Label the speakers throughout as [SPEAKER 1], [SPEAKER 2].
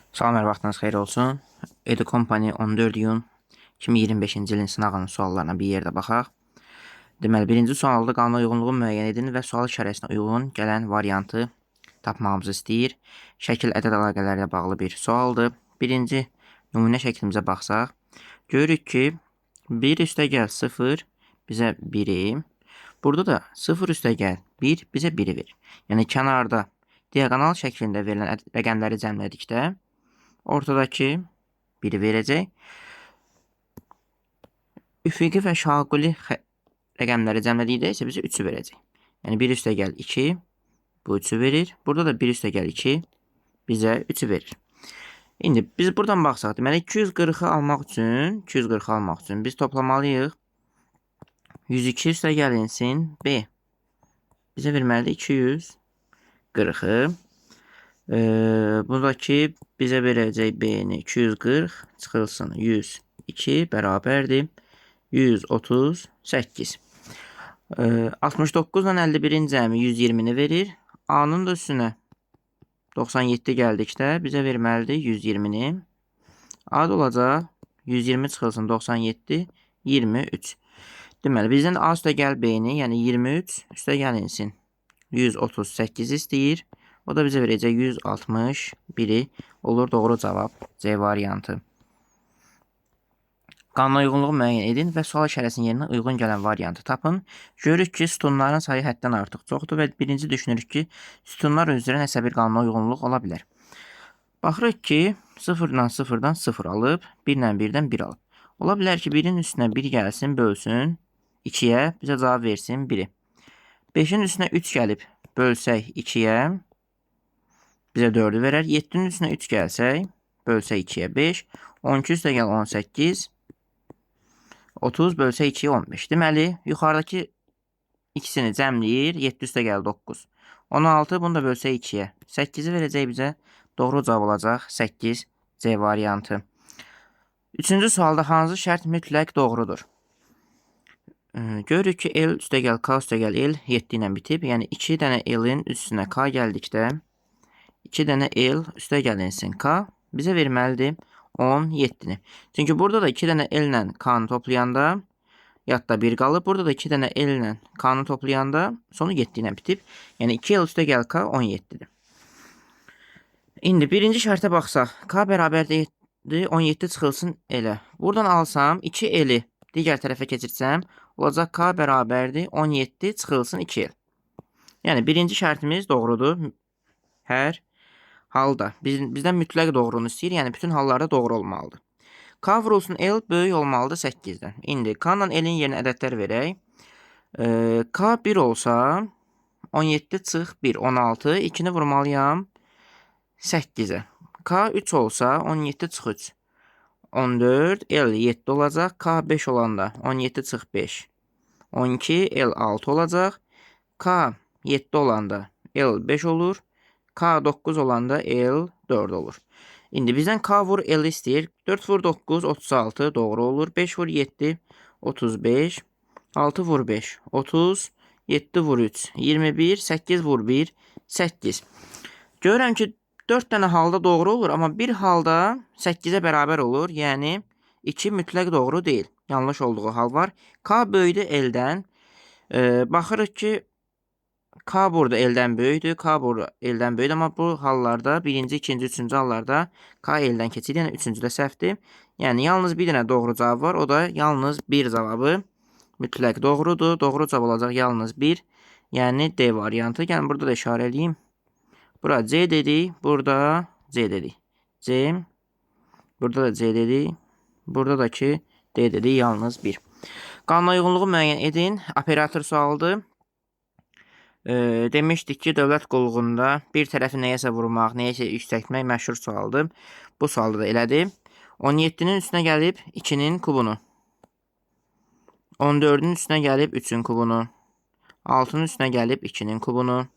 [SPEAKER 1] Salam, hər vaxtınız xeyir olsun. Edu Company 14 iyun 2025-ci ilin sınağının suallarına bir yerdə baxaq. Deməli, birinci sualda qanuna uyğunluğu müəyyən edin və sual işarəsinə uyğun gələn variantı tapmağımızı istəyir. Şəkil ədəd əlaqələri ilə bağlı bir sualdır. Birinci nümunə şəklimizə baxsaq, görürük ki, 1 üstəgəl 0 bizə 1-i, burada da 0 üstəgəl 1 bizə 1-i verir. Yəni, kənarda diagonal şəklində verilən rəqəmləri cəmlədikdə, ortadakı 1-i verəcək. Üfüqi və şaquli rəqəmləri cəmlədikdə isə bizə 3-ü verəcək. Yəni 1 üstəgəl 2 bu 3-ü verir. Burada da 1 üstəgəl 2 bizə 3-ü verir. İndi biz buradan baxsaq, deməli 240-ı almaq üçün biz toplamalıyıq. 102 üstəgəlinsin B bizə verməlidir 240-ı. Buradakı bizə verəcək B-ni 240 çıxılsın 102 bərabərdir 138. 69 ilə 51-in cəmi 120-ni verir. A-nın da üstünə 97 gəldikdə bizə verməlidir 120-ni. A da olacaq 120 çıxılsın 97 23. Deməli, bizdən A üstəgəl B-ni, yəni 23 üstəgəlinsin 138 istəyir. O da bizə verəcək 161-i olur doğru cavab C variantı. Qanuna uyğunluğu müəyyən edin və sual işarəsinin yerinə uyğun gələn variantı tapın. Görürük ki, sütunların sayı həddən artıq çoxdur və birinci düşünürük ki, sütunlar üzrə nəsə bir qanuna uyğunluq ola bilər. Baxırıq ki, 0-dan 0-dan 0 alıb, 1-lə 1-dən 1 alıb. Ola bilər ki, 1-in üstünə 1 gəlsin, bölsün 2-yə, bizə cavab versin 1-i. 5-in üstünə 3 gəlib, bölsək 2-yə, bizə 4-ü verər. 7-nin üstünə 3 gəlsək, bölsək 2-yə 5, 12 üstəgəl 18, 30 bölsək 2-yə 15. Deməli, yuxarıdakı ikisini cəmləyir, 7 üstəgəl 9. 16, bunu da bölsək 2-yə. 8-i verəcək bizə, doğru cavab olacaq 8 C variantı. Üçüncü sualda hansı şərt mütləq doğrudur? Görürük ki, L üstəgəl K üstəgəl L 7 ilə bitib. Yəni, 2 dənə L-in üstünə K gəldikdə, 2 dənə L üstəgəlinsin K bizə verməlidir 17-ni. Çünki burada da 2 dənə L ilə K-nı toplayanda yadda 1 qalıb. Burada da 2 dənə L ilə K-nı toplayanda sonu 7 ilə bitib. Yəni 2L üstəgəl K 17-dir. İndi birinci şərtə baxsaq, K bərabərdir 17 çıxılsın L-ə. Buradan alsam 2L-i digər tərəfə keçirsəm, olacaq K bərabərdir 17 çıxılsın 2L. Yəni birinci şərtimiz doğrudur. Hər halda bizdən mütləq doğrunu istəyir, yəni bütün hallarda doğru olmalıdır. K vurulsun L böyük olmalıdır 8-dən. İndi K ilə L-in yerinə ədədlər verək. K 1 olsa 17 çıx 1, 16, 2-ni vurmalıyam 8-ə. K 3 olsa 17 çıx 3, 14, L 7 olacaq. K 5 olanda 17 çıx 5, 12, L 6 olacaq. K 7 olanda L 5 olur. K 9 olanda L 4 olur. İndi bizdən K vur L istəyir. 4 vur 9, 36 doğru olur. 5 vur 7, 35. 6 vur 5, 30. 7 vur 3, 21. 8 vur 1, 8. Görürəm ki, 4 dənə halda doğru olur, amma bir halda 8-ə bərabər olur. Yəni, 2 mütləq doğru deyil. Yanlış olduğu hal var. K böyüdür L-dən. Baxırıq ki, K burada L-dən böyükdür, K burada L-dən böyükdür, amma bu hallarda, birinci, ikinci, üçüncü hallarda K L-dən keçir, yəni üçüncüdə səhvdir. Yəni, yalnız bir dənə doğru cavab var, o da yalnız bir cavabı mütləq doğrudur. Doğru cavab olacaq yalnız bir, yəni D variantı. Yəni, burada da işarə edeyim. Bura C dedik, burada C dedik. C, burada da C dedik, burada da ki D dedik, yalnız bir. Qanuna uyğunluğu müəyyən edin, operator sualıdır. Demişdik ki, dövlət qulluğunda bir tərəfi nəyəsə vurmaq, nəyəsə yüksəltmək məşhur sualdır. Bu sualda da elədir. 17-nin üstünə gəlib 2-nin kubunu. 14-ün üstünə gəlib 3-ün kubunu. 6-nın üstünə gəlib 2-nin kubunu.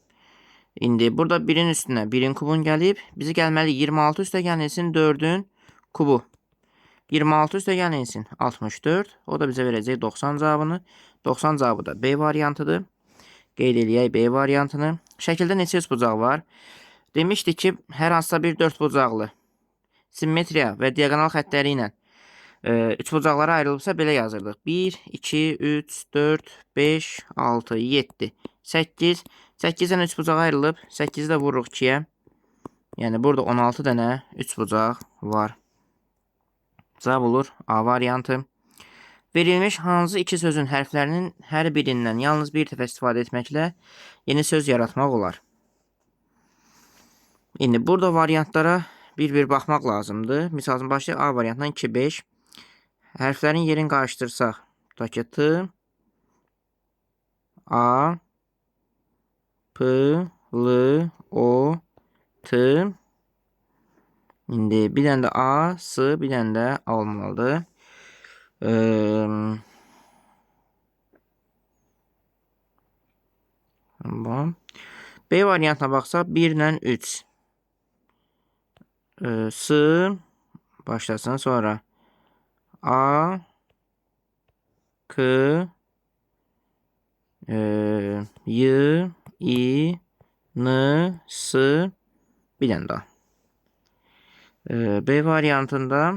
[SPEAKER 1] İndi burada 1-in üstünə 1-in kubun gəlib. Bizi gəlməli 26 üstə gəlinsin 4-ün kubu. 26 üstə gəlinsin 64. O da bizə verəcək 90 cavabını. 90 cavabı da B variantıdır. Qeyd eləyək B variantını. Şəkildə neçə üçbucaq var? Demişdik ki, hər hansısa bir dördbucaqlı simmetriya və diaqonal xəttləri ilə üçbucaqlara ayrılıbsa belə yazırdıq. 1, 2, 3, 4, 5, 6, 7, 8. 8 dənə üçbucağa ayrılıb. 8-i də vururuq 2-yə. Yəni burada 16 dənə üçbucaq var. Cavab olur A variantı. Verilmiş hansı iki sözün hərflərinin hər birindən yalnız bir dəfə istifadə etməklə yeni söz yaratmaq olar? İndi burada variantlara bir baxmaq lazımdır. Misal üçün başlayaq A variantından 2, 5. Hərflərin yerini qarışdırsaq. Tutaq ki, T, A, P, L, O, T. İndi bir dənə də A, S, bir dənə də A olmalıdır. B variantına baxsaq 1 ilə 3. S başlasın, sonra A, K, Y, İ, N, S, bir dənə daha. B variantında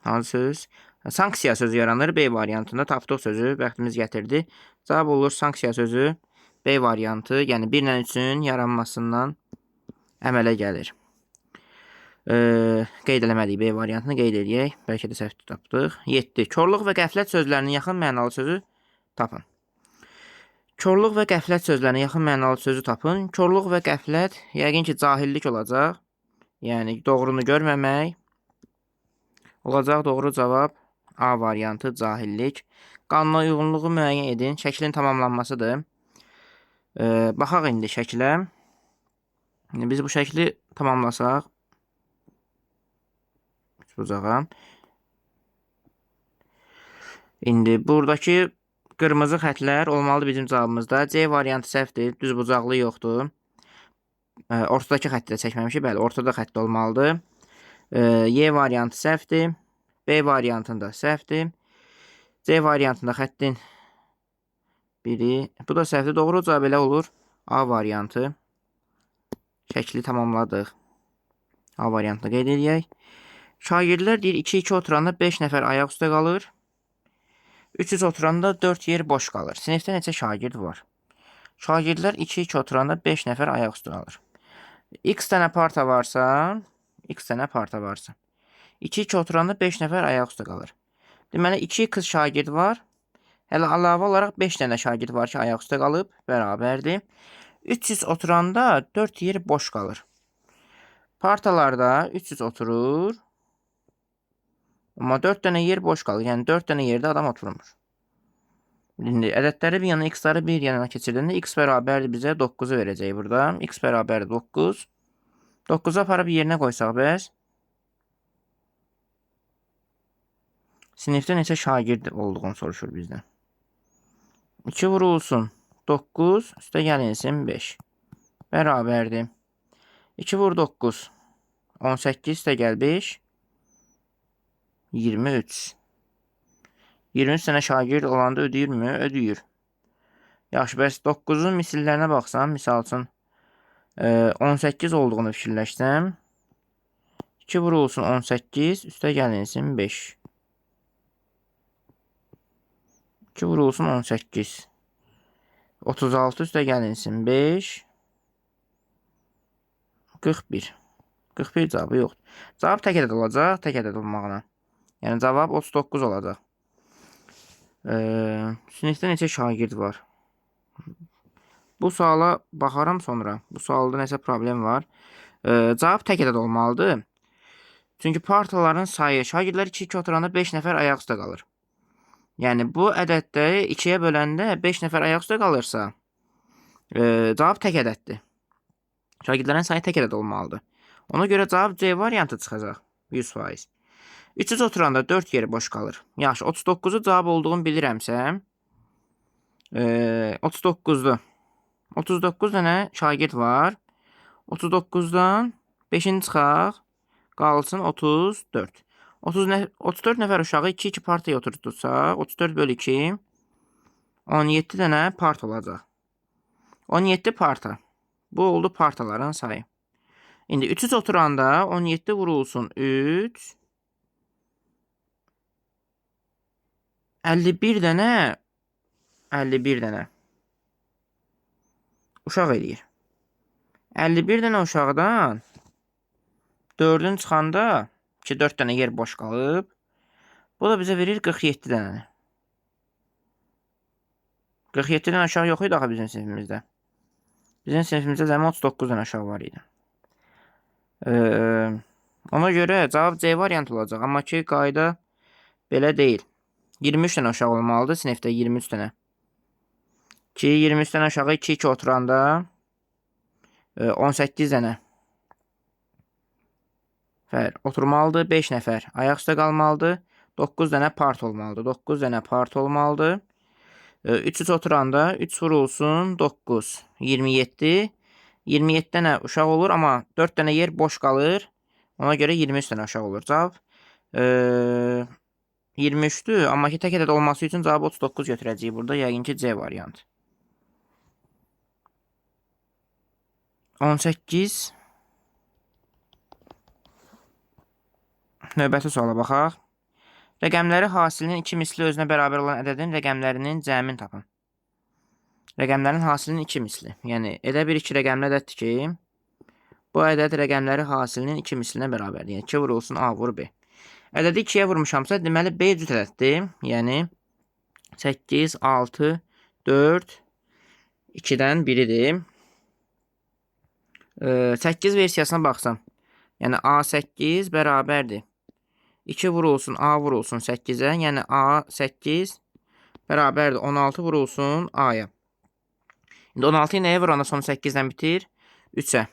[SPEAKER 1] hansı söz? Sanksiya sözü yaranır. B variantında tapdıq sözü bəxtimiz gətirdi. Cavab olur sanksiya sözü. B variantı, yəni 1 ilə 3-ün yaranmasından əmələ gəlir. Qeyd eləmədik B variantını, qeyd edək. Bəlkə də səhv tapdıq. 7. Korluq və qəflət sözlərinin yaxın mənalı sözü tapın. Korluq və qəflət sözlərinin yaxın mənalı sözü tapın. Korluq və qəflət yəqin ki, cahillik olacaq. Yəni doğrunu görməmək olacaq. Doğru cavab A variantı, cahillik. Qanuna uyğunluğu müəyyən edin. Şəklin tamamlanmasıdır. Baxaq indi şəklə. Biz bu şəkli tamamlasaq. Bucağa. İndi buradakı qırmızı xətlər olmalıdır bizim cavabımızda. C variantı səhvdir. Düz bucaqlı yoxdur. Ortadakı xətti də çəkməmişik. Bəli, ortada xətti olmalıdır. Y variantı səhvdir. B variantında səhvdir. C variantında xəttin biri. Bu da səhvdir. Doğru cavab elə olur. A variantı. Şəkli tamamladıq. A variantını qeyd edək. Şagirdlər deyir 2-2 oturanda 5 nəfər ayaq üstə qalır. 300 oturanda 4 yer boş qalır. Sinifdə neçə şagird var? Şagirdlər 2-2 oturanda 5 nəfər ayaq üstə qalır. X dənə parta varsa, 2-2 oturanda 5 nəfər ayaq üstə qalır. Deməli 2 qız şagird var. Hələ əlavə olaraq 5 dənə şagird var ki, ayaq üstə qalıb, bərabərdir. 300 oturanda 4 yer boş qalır. Partalarda 300 oturur. Amma 4 dənə yer boş qalır. Yəni 4 dənə yerdə adam oturmur. İndi ədədləri bir yana, x-ları bir yana keçirdəndə x bərabərdir bizə 9-u verəcək burada. X bərabərdir 9. 9-u aparıb yerinə qoysaq bəs. Sinifdə neçə şagird olduğunu soruşur bizdən. 2 vurulsun 9, üstə gəlinsin 5. Bərabərdir. 2 vur 9. 18 üstə gəl 5. 23. 23 dənə şagird olanda ödəyirmi? Ödəyir. Yaxşı, bəs 9-un misillərinə baxsam, misal üçün 18 olduğunu fikirləşsəm, 2 vurulsun 18, üstə gəlinsin 5. 2 vurulsun 18. 36 üstə gəlinsin 5. 41. 41 cavabı yoxdur. Cavab tək ədəd olacaq, tək ədəd olmağına. Yəni cavab 39 olacaq. Sinifdə neçə şagird var? Bu suala baxaram sonra. Bu sualda nəsə problem var. Cavab tək ədəd olmalıdır. Çünki partaların sayı, şagirdlər 2-2 oturanda 5 nəfər ayaq üstə qalır. Yəni bu ədəddə 2-yə böləndə 5 nəfər ayaq üstə qalırsa, cavab tək ədəddir. Şagirdlərin sayı tək ədəd olmalıdır. Ona görə cavab C variantı çıxacaq. 100%. 300 oturanda 4 yeri boş qalır. Yaxşı, 39-u cavab olduğunu bilirəmsə, 39-dur. 39 dənə şagird var. 39-dan 5-ini çıxaq, qalsın 34. 34 nəfər uşağı 2-2 partaya oturtursaq, 34 bölü 2, 17 dənə part olacaq. 17 parta. Bu oldu partaların sayı. İndi 300 oturanda 17 vurulsun 3. 51 dənə 51 dənə uşaq eləyir. 51 dənə uşaqdan 4-ün çıxanda ki 4 dənə yer boş qalıb. Bu da bizə verir 47 dənəni. 47 dənə uşaq yox idi axı bizim sinifimizdə. Bizim sinifimizdə cəmi 39 dənə uşaq var idi. Ona görə cavab C variantı olacaq. Amma ki qayda belə deyil. 23 dənə uşaq olmalıdır sinifdə 23 dənə. Ki 23 dənə uşağı 2-2 oturanda 18 dənə oturmalıdır. 5 nəfər ayaq üstə qalmalıdır. 9 dənə part olmalıdır. 9 dənə part olmalıdır. 300 oturanda 3 vurulsun 9. 27. 27 dənə uşaq olur. Amma 4 dənə yer boş qalır. Ona görə 23 dənə uşaq olur. Cavab 23'dür. Amma ki tək ədəd olması üçün cavabı 39 götürəcəyik burada. Yəqin ki C variantı. 18. Növbəti suala baxaq. Rəqəmləri hasilinin 2 misli özünə bərabər olan ədədin rəqəmlərinin cəmini tapın. Rəqəmlərin hasilinin 2 misli. Yəni, elə bir 2 rəqəmli ədəddir ki, bu ədəd rəqəmləri hasilinin 2 mislinə bərabərdir. Yəni, 2 vurulsun A vur B. Ədədi 2-yə vurmuşamsa, deməli B cüt ədəddir. Yəni, 8, 6, 4, 2-dən biridir. 8 versiyasına baxsam, yəni A8 bərabərdir. 2 vurulsun A vurulsun 8-ə, yəni A8 bərabərdir 16 vurulsun A-ya. İndi 16-yı nəyə vuranda sonu 8-dən bitir? 3-ə.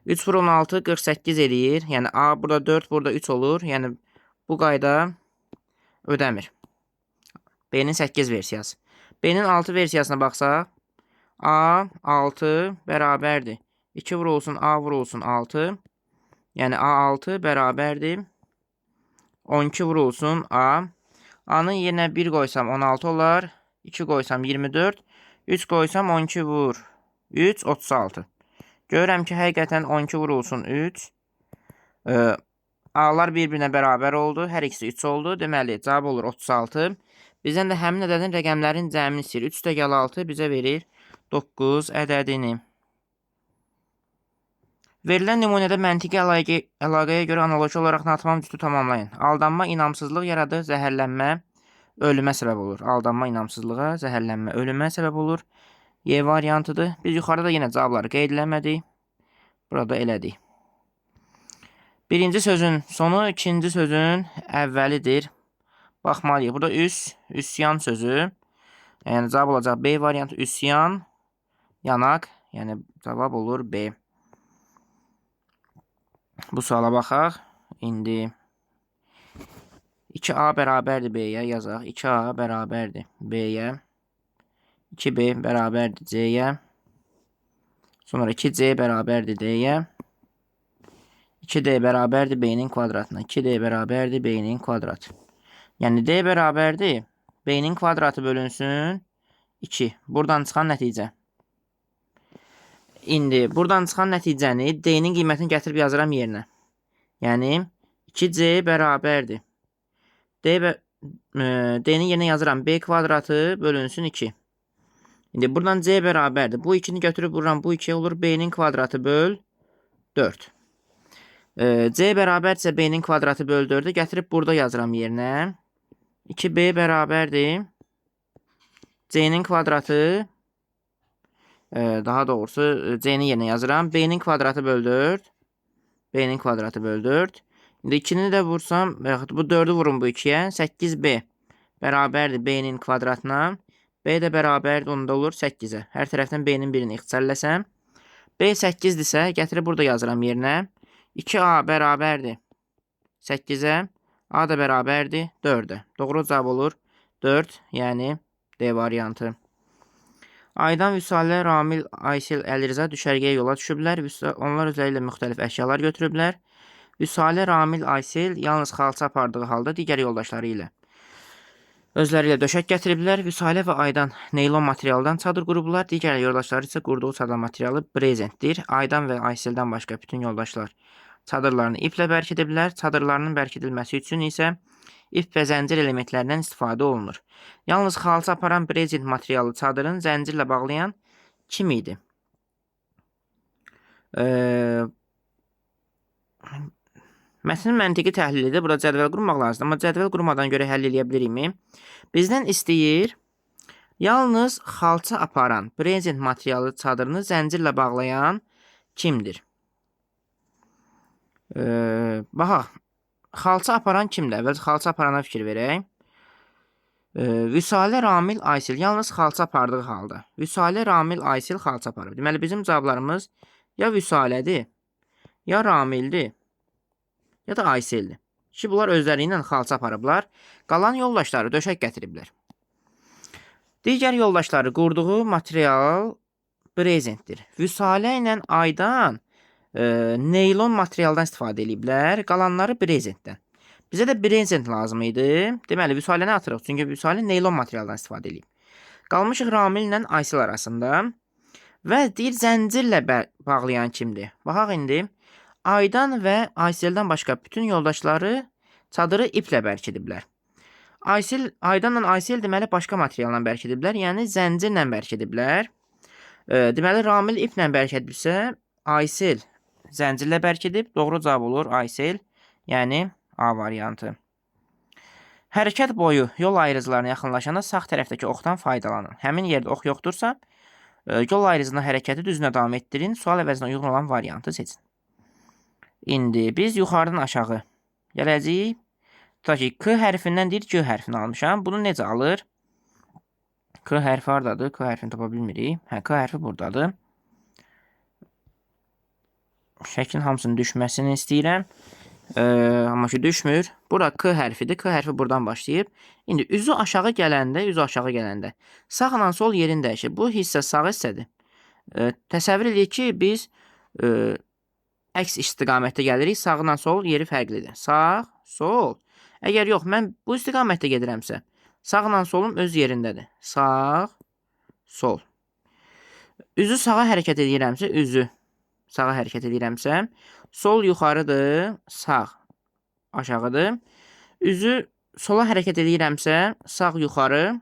[SPEAKER 1] 3 vur 16 48 eləyir. Yəni A burada 4, burada 3 olur. Yəni bu qayda ödəmir. B-nin 8 versiyası. B-nin 6 versiyasına baxsaq, A6 bərabərdir. 2 vurulsun A vurulsun 6. Yəni A6 bərabərdir 12 vurulsun A. A-nın yerinə 1 qoysam 16 olar. 2 qoysam 24. 3 qoysam 12 vur 3 36. Görürəm ki, həqiqətən 12 vurulsun 3. A-lar bir-birinə bərabər oldu. Hər ikisi 3 oldu. Deməli, cavab olur 36. Bizdən də həmin ədədin rəqəmlərin cəmini istəyir. 3 + 6 bizə verir 9 ədədini. Verilən nümunədə məntiqi əlaqəyə görə analoji olaraq natamam cütü tamamlayın. Aldanma, inamsızlıq yaradır, zəhərlənmə, ölümə səbəb olur. Aldanma, inamsızlığa, zəhərlənmə, ölümə səbəb olur. Y variantıdır. Biz yuxarıda yenə cavabları qeyd eləmədik. Burada elədik. Birinci sözün sonu ikinci sözün əvvəlidir. Baxmalıyıq. Burada üsyan sözü. Yəni cavab olacaq B variantı üsyan, yanaq. Yəni cavab olur B. Bu suala baxaq. İndi 2A bərabərdir B-yə yazaq. 2A bərabərdir B-yə. 2B bərabərdir C-yə. Sonra 2C bərabərdir D-yə. 2D bərabərdir B-nin kvadratına. 2D bərabərdir B-nin kvadratı. Yəni D bərabərdir B-nin kvadratı bölünsün 2. Buradan çıxan nəticə. İndi buradan çıxan nəticəni D-nin qiymətini gətirib yazıram yerinə. Yəni 2C bərabərdir. D-nin yerinə yazıram B kvadratı bölünsün 2. İndi buradan C bərabərdir. Bu 2-ni götürüb vururam. Bu 2 olur B-nin kvadratı böl 4. C bərabərdirsə B-nin kvadratı böl 4-ü gətirib burada yazıram yerinə. 2B bərabərdir. C-nin kvadratı daha doğrusu C-nin yerinə yazıram. B-nin kvadratı böl 4. B-nin kvadratı böl 4. İndi 2-ni də vursam, bu 4-ü vurun bu 2-yə. 8B bərabərdir B-nin kvadratına. B də bərabərdir, onda olur 8-ə. Hər tərəfdən B-nin birini ixtisarləsəm. B 8-dirsə, gətirib burada yazıram yerinə. 2A bərabərdir 8-ə. A da bərabərdir 4-ə. Doğru cavab olur 4, yəni D variantı. Aydan Vüsalə, Ramil, Aysel, Əlirza düşərgəyə yola düşüblər. Onlar özləri ilə müxtəlif əşyalar götürüblər. Vüsalə, Ramil, Aysel yalnız xalça apardığı halda digər yoldaşları ilə Özləri ilə döşək gətiriblər. Vüsalə və Aydan neylon materialdan çadır qurublar. Digər yoldaşları isə qurduğu çadır materialı brezentdir. Aydan və Ayseldən başqa bütün yoldaşlar çadırlarını iplə bərkidiblər. Çadırlarının bərkidilməsi üçün isə ip və zəncir elementlərindən istifadə olunur. Yalnız xalça aparan brezent materialı çadırın zəncirlə bağlayan kim idi? Mətnin məntiqi təhlilidir. Burada cədvəl qurmaq lazımdır. Amma cədvəl qurmadan görə həll edə bilirikmi? Bizdən istəyir, yalnız xalça aparan brezent materialı çadırını zəncirlə bağlayan kimdir? Baxaq. Xalça aparan kimdir? Əvvəl xalça aparana fikir verək. Vüsalə, Ramil, Aysel. Yalnız xalça apardığı halda. Vüsalə, Ramil, Aysel xalça aparıb. Deməli, bizim cavablarımız ya Vüsalədir, ya Ramildir, ya da Ayseldir. Ki, bunlar özləri ilə xalça aparıblar. Qalan yoldaşları döşək gətiriblər. Digər yoldaşları qurduğu material brezentdir. Vüsalə ilə Aydan neylon materialdan istifadə ediblər. Qalanları brezentdən. Bizə də brezent lazım idi. Deməli, Vüsaləni atırıq. Çünki Vüsalə neylon materialdan istifadə edib. Qalmışıq Ramil ilə Aysel arasında. Və deyir, zəncirlə bağlayan kimdir? Baxaq indi. Aydan və Ayseldən başqa bütün yoldaşları çadırı iplə bərkidiblər. Aydanla Aysel deməli başqa materialla bərkidiblər, yəni zəncirlə bərkidiblər. Deməli, Ramil iplə bərkidibsə, Aysel zəncirlə bərkidib. Doğru cavab olur Aysel, yəni A variantı. Hərəkət boyu yol ayrıcılarına yaxınlaşanda sağ tərəfdəki oxdan faydalanın. Həmin yerdə ox yoxdursa, yol ayrıcına hərəkəti düzünə davam etdirin. Sual əvəzinə uyğun olan variantı seçin. İndi biz yuxarıdan aşağı gələcəyik. Tutaq ki, K hərfindən deyir, G hərfini almışam. Bunu necə alır? K hərfi haradadır? K hərfini tapa bilmirik. K hərfi buradadır. Şəklin hamısının düşməsini istəyirəm. Amma ki, düşmür. Bura K hərfidir. K hərfi buradan başlayıb. İndi üzü aşağı gələndə sağla sol yerini dəyişir. Bu hissə sağ hissədir. Təsəvvür edək ki, biz əks istiqamətdə gəlirik. Sağla sol yeri fərqlidir. Sağ, sol. Əgər yox, mən bu istiqamətdə gedirəmsə, sağla solum öz yerindədir. Sağ, sol. Üzü sağa hərəkət edirəmsə, sol yuxarıdır, sağ aşağıdır. Üzü sola hərəkət edirəmsə, sağ yuxarı,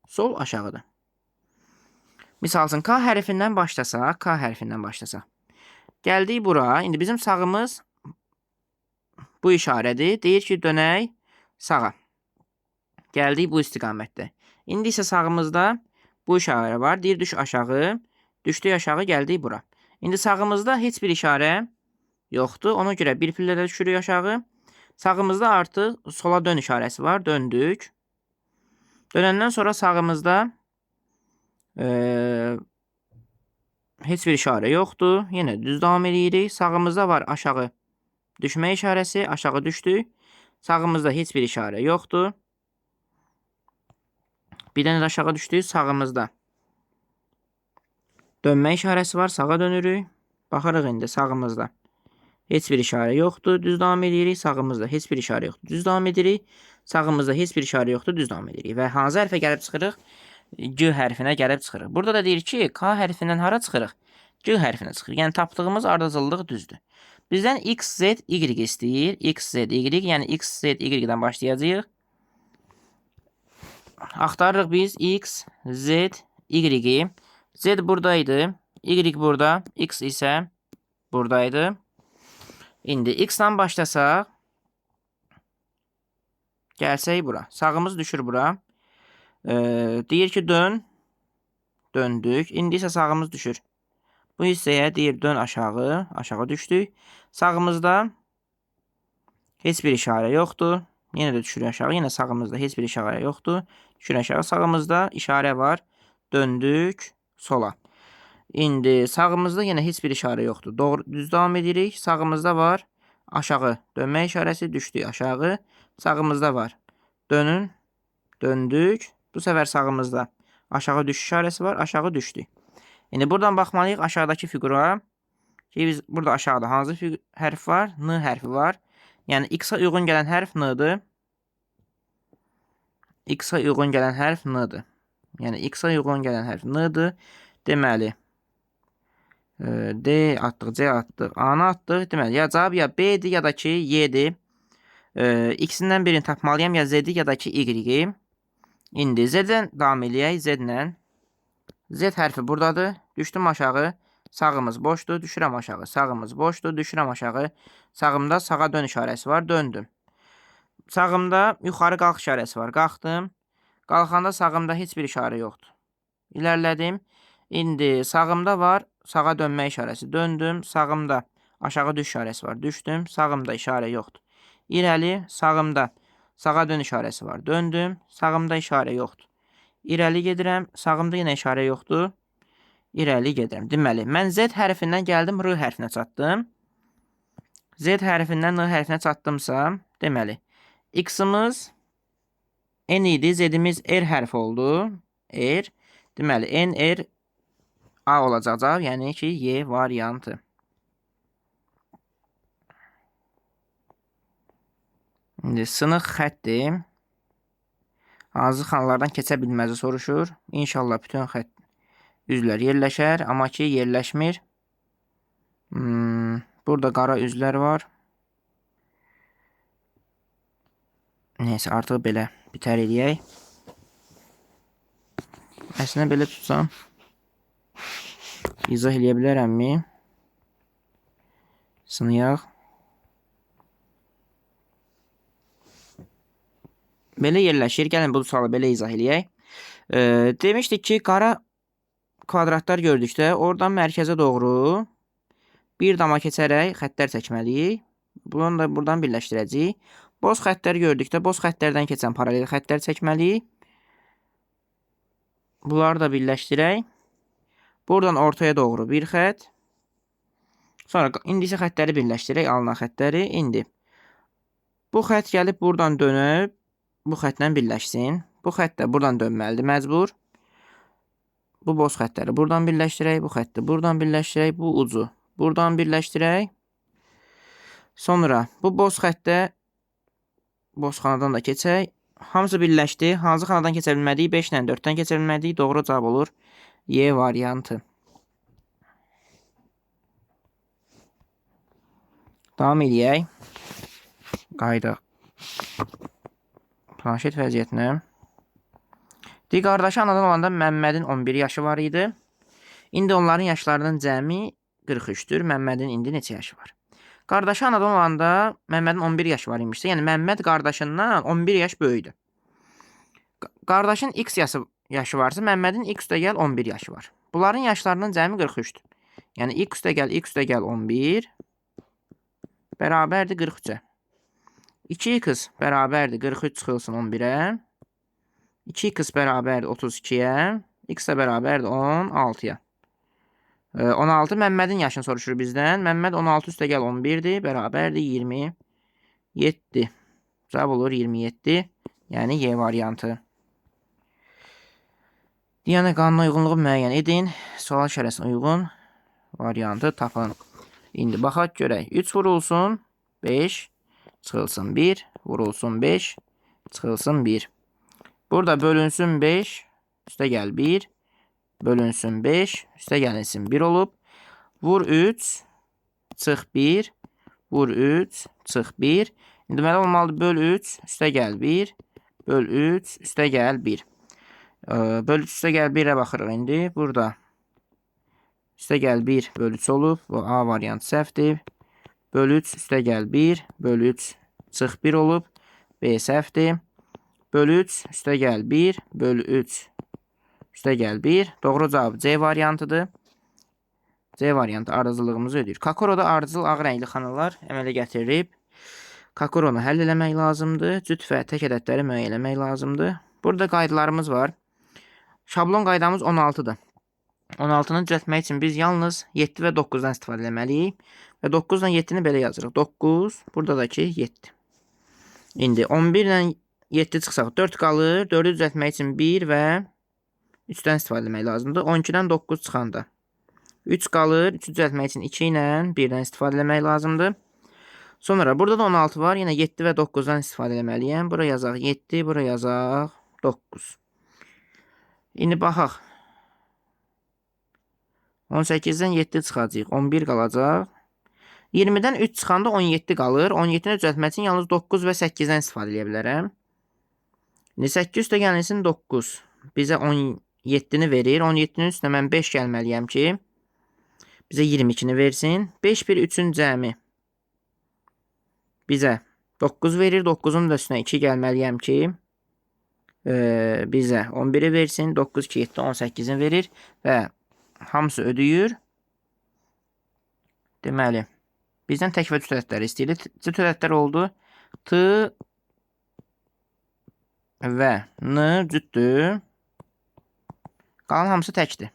[SPEAKER 1] sol aşağıdır. Misal üçün, K hərfindən başlasaq. Gəldik bura. İndi bizim sağımız bu işarədir. Deyir ki, dönək sağa. Gəldik bu istiqamətdə. İndi isə sağımızda bu işarə var. Deyir, düş aşağı. Düşdük aşağı, gəldik bura. İndi sağımızda heç bir işarə yoxdur. Ona görə bir pillədə düşürük aşağı. Sağımızda artıq sola dön işarəsi var. Döndük. Dönəndən sonra sağımızda heç bir işarə yoxdur. Yenə düz davam edirik. Sağımızda var aşağı düşmə işarəsi. Aşağı düşdük. Sağımızda heç bir işarə yoxdur. Bir dənə də aşağı düşdük. Sağımızda dönmə işarəsi var. Sağa dönürük. Baxırıq indi sağımızda heç bir işarə yoxdur. Düz davam edirik. Sağımızda heç bir işarə yoxdur. Düz davam edirik. Sağımızda heç bir işarə yoxdur. Düz davam edirik. Və hansı hərfə gəlib çıxırıq? G hərfinə gəlib çıxırıq. Burada da deyir ki, K hərfindən hara çıxırıq? G hərfinə çıxırıq. Yəni, tapdığımız ardıcıllıq düzdür. Bizdən X, Z, Y istəyir. X, Z, Y. Yəni, X, Z, Y-dən başlayacağıq. Axtarırıq biz X, Z, Y. Z buradaydı. Y burada. X isə buradaydı. İndi X-dan başlasaq. Gəlsək bura. Sağımız düşür bura. Deyir ki, dön. Döndük. İndi isə sağımız düşür. Bu hissəyə deyir, dön aşağı. Aşağı düşdük. Sağımızda heç bir işarə yoxdur. Yenə də düşürük aşağı. Yenə sağımızda heç bir işarə yoxdur. Düşürük aşağı. Sağımızda işarə var. Döndük sola. İndi sağımızda yenə heç bir işarə yoxdur. Doğru, düz davam edirik. Sağımızda var. Aşağı dönmə işarəsi. Düşdük aşağı. Sağımızda var. Dönün. Döndük. Bu səfər sağımızda aşağı düşüş işarəsi var. Aşağı düşdük. İndi buradan baxmalıyıq aşağıdakı fiqura. Ki biz burada aşağıda hansı hərf var? N hərfi var. Yəni X-a uyğun gələn hərf N-dır. x-a uyğun gələn hərf n-dır. Yəni x-a uyğun gələn hərf n-dır. Deməli, D atdıq, C atdıq, A-nı atdıq. Deməli, ya cavab ya B-dir, ya da ki, Y-dir. İkisindən birini tapmalıyam, ya Z-dir, ya da ki, Y-i. İndi Z-dən davam eləyək, Z-lə. Z hərfi buradadır. Düşdüm aşağı. Sağımız boşdur. Düşürəm aşağı. Sağımız boşdur. Düşürəm aşağı. Sağımda sağa dön işarəsi var. Döndüm. Sağımda yuxarı qalx işarəsi var. Qalxdım. Qalxanda sağımda heç bir işarə yoxdur. İlərlədim. İndi sağımda var. Sağa dönmə işarəsi. Döndüm. Sağımda aşağı düş işarəsi var. Düşdüm. Sağımda işarə yoxdur. İrəli. Sağımda sağa dön işarəsi var. Döndüm. Sağımda işarə yoxdur. İrəli gedirəm. Sağımda yenə işarə yoxdur. İrəli gedirəm. Deməli, mən Z hərfindən gəldim, R hərfinə çatdım. Z hərfindən N hərfinə çatdımsa, deməli, X-ımız N idi, Z-imiz R hərfi oldu. R. Deməli, N, R, A olacaq cavab, yəni ki, Y variantı. İndi sınıq xətdir. Hansı xanalardan keçə bilməzi soruşur. İnşallah bütün xətt üzlər yerləşər, amma ki yerləşmir. Burada qara üzlər var. Neyse, artıq belə bitər eləyək. Əslində belə tutsam izah eləyə bilərəmmi? Sınıyaq. Belə yerləşir. Gəlin bu sualı belə izah eləyək. Demişdik ki, qara kvadratlar gördükdə oradan mərkəzə doğru bir dama keçərək xəttlər çəkməliyik. Bunu da buradan birləşdirəcəyik. Boz xəttləri gördükdə boz xəttlərdən keçən paralel xəttlər çəkməliyik. Bunları da birləşdirək. Buradan ortaya doğru bir xətt. Sonra indi isə xəttləri birləşdirək, alınan xəttləri. İndi bu xətt gəlib buradan dönüb bu xəttlə birləşsin. Bu xətt də buradan dönməlidir məcbur. Bu boz xəttləri buradan birləşdirək. Bu xətti buradan birləşdirək. Bu ucu buradan birləşdirək. Sonra bu boz xəttə boz xanadan da keçək. Hamısı birləşdi. Hansı xanadan keçə bilmədik? 5 ilə 4-dən keçə bilmədik. Doğru cavab olur Y variantı. Davam edək. Qayıdaq planşet vəziyyətinə. Qardaşı anadan olanda Məmmədin 11 yaşı var idi. İndi onların yaşlarının cəmi 43-dür. Məmmədin indi neçə yaşı var? Qardaşı anadan olanda Məmmədin 11 yaşı var imişsə, yəni Məmməd qardaşından 11 yaş böyüdür. Qardaşın x yaşı varsa, Məmmədin x üstəgəl 11 yaşı var. Bunların yaşlarının cəmi 43-dür. Yəni x üstəgəl 11 bərabərdir 43-ə. 2x bərabərdir 43 çıxılsın 11-ə. 2x bərabərdir 32-yə. X də bərabərdir 16-ya. 16 Məmmədin yaşını soruşur bizdən. Məmməd 16 üstəgəl 11-dir. Bərabərdir 27. Cavab olur 27. Yəni Y variantı. Deyənə qanuna uyğunluğu müəyyən edin. Sual işarəsinə uyğun variantı tapın. İndi baxaq görək. 3 vurulsun 5 çıxılsın 1. Vurulsun 5 çıxılsın 1. Burada bölünsün 5 üstəgəl 1. Bölünsün 5 üstəgəlinsin 1 olub. Vur 3 çıx 1. Vur 3 çıx 1. Deməli olmalıdır böl 3 üstəgəl 1. Böl 3 üstəgəl 1. Böl 3 üstəgəl 1-ə baxırıq indi. Burada üstəgəl 1 böl 3 olub. Bu A variantı səhvdir. Böl 3 üstəgəl 1. Böl 3 çıx 1 olub. B səhvdir. Böl 3 üstəgəl 1. Böl 3 üstəgəl 1. Doğru cavab C variantıdır. C variantı ardıcıllığımızı ödəyir. Kakoroda ardıcıl ağ rəngli xanalar əmələ gətirib. Kakoronu həll eləmək lazımdır. Cüt və tək ədədləri müəyyən eləmək lazımdır. Burada qaydalarımız var. Şablon qaydamız 16-dır. 16-nı düzəltmək üçün biz yalnız 7 və 9-dan istifadə etməliyik. Və 9 ilə 7-ni belə yazırıq. 9, burada da ki 7. İndi 11 ilə 7 çıxsaq 4 qalır. 4-ü düzəltmək üçün 1 və 3-dən istifadə etmək lazımdır. 12-dən 9 çıxanda 3 qalır. 3-ü düzəltmək üçün 2 ilə 1-dən istifadə etmək lazımdır. Sonra burada da 16 var. Yenə 7 və 9-dan istifadə etməliyəm. Bura yazaq 7, bura yazaq 9. İndi baxaq. 18-dən 7 çıxacaq. 11 qalacaq. 20-dən 3 çıxanda 17 qalır. 17-ni düzəltmək üçün yalnız 9 və 8-dən istifadə edə bilərəm. İndi 8 üstə gəlinsin 9. Bizə 17-ni verir. 17-nin üstünə mən 5 gəlməliyəm ki, bizə 22-ni versin. 5 bir 3-ün cəmi bizə 9 verir. 9-un da üstünə 2 gəlməliyəm ki, bizə 11-i versin. 9, 2, 7, 18-ini verir və hamısı ödəyir. Deməli, bizdən tək və cüt ədədləri istəyir. Cüt ədədlər oldu. T və N cütdür. Qalan hamısı təkdir.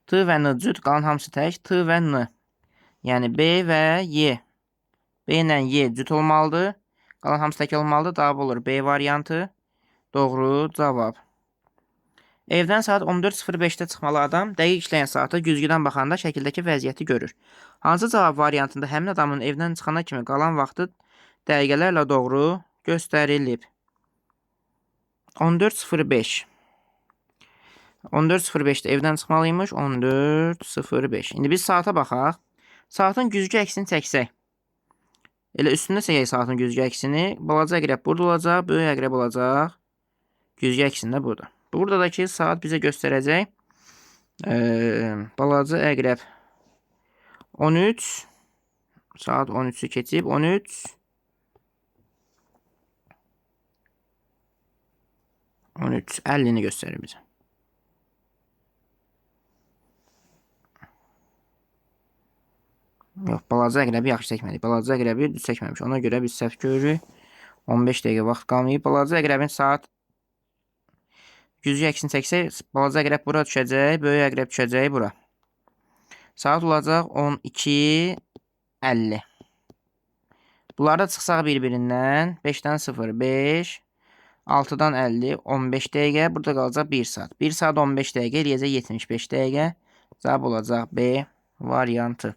[SPEAKER 1] T və N cüt, qalan hamısı tək. T və N. Yəni B və Y. B ilə Y cüt olmalıdır. Qalan hamısı tək olmalıdır. Cavab olur B variantı. Doğru cavab. Evdən saat 14:05-də çıxmalı adam dəqiq işləyən saata güzgüdən baxanda şəkildəki vəziyyəti görür. Hansı cavab variantında həmin adamın evdən çıxana kimi qalan vaxtı dəqiqələrlə doğru göstərilib? 14:05. 14:05-də evdən çıxmalıymış. 14:05. İndi biz saata baxaq. Saatın güzgü əksini çəksək. Elə üstündə çəkək saatın güzgü əksini. Balaca əqrəb burada olacaq, böyük əqrəb olacaq. Güzgü əksində burada. Buradakı saat bizə göstərəcək. Balaca əqrəb 13. Saat 13'ü keçib. 13. 50'ni göstərir bizə. Yox, balaca əqrəbi yaxşı çəkmədik. Balaca əqrəbi düz çəkməmiş. Ona görə biz səhv görürük. 15 dəqiqə vaxt qalmayıb. Balaca əqrəbin saat güzgü əksini çəksək, balaca əqrəb bura düşəcək, böyük əqrəb düşəcək bura. Saat olacaq 12:50. Bunları çıxsaq bir-birindən 5-dən 0, 5, 6-dan 50, 15 dəqiqə. Burada qalacaq 1 saat. 1 saat 15 dəqiqə eləyəcək 75 dəqiqə. Cavab olacaq B variantı.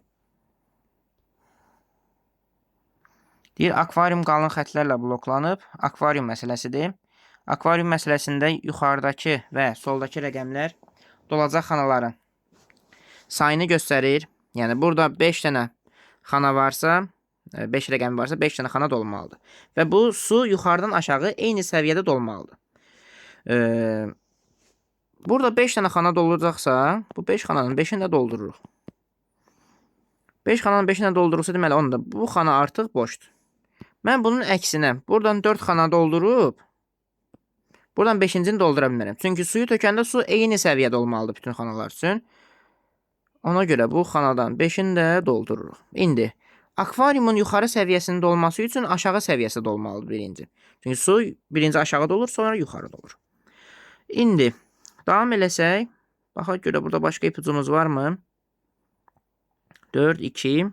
[SPEAKER 1] Deyir, akvarium qalın xətlərlə bloklanıb. Akvarium məsələsidir. Akvarium məsələsində yuxarıdakı və soldakı rəqəmlər dolacaq xanaların sayını göstərir. Yəni, burada 5 dənə xana varsa, 5 rəqəmi varsa, 5 dənə xana dolmalıdır. Və bu su yuxarıdan aşağı eyni səviyyədə dolmalıdır. Burada 5 dənə xana dolacaqsa, bu 5 xananın 5'ini də doldururuq. 5 xananın 5'ini də doldurursa, deməli, onda bu xana artıq boşdur. Mən bunun əksinə, buradan 4 xana doldurub, buradan 5-cini doldura bilmərəm. Çünki suyu tökəndə su eyni səviyyədə olmalıdır bütün xanalar üçün. Ona görə bu xanadan 5'ini də doldururuq. İndi, akvariumun yuxarı səviyyəsinin dolması üçün aşağı səviyyəsi dolmalıdır birinci. Çünki su birinci aşağı dolur, sonra yuxarı dolur. İndi, davam eləsək, baxaq görə burada başqa ipucumuz varmı? 4, 2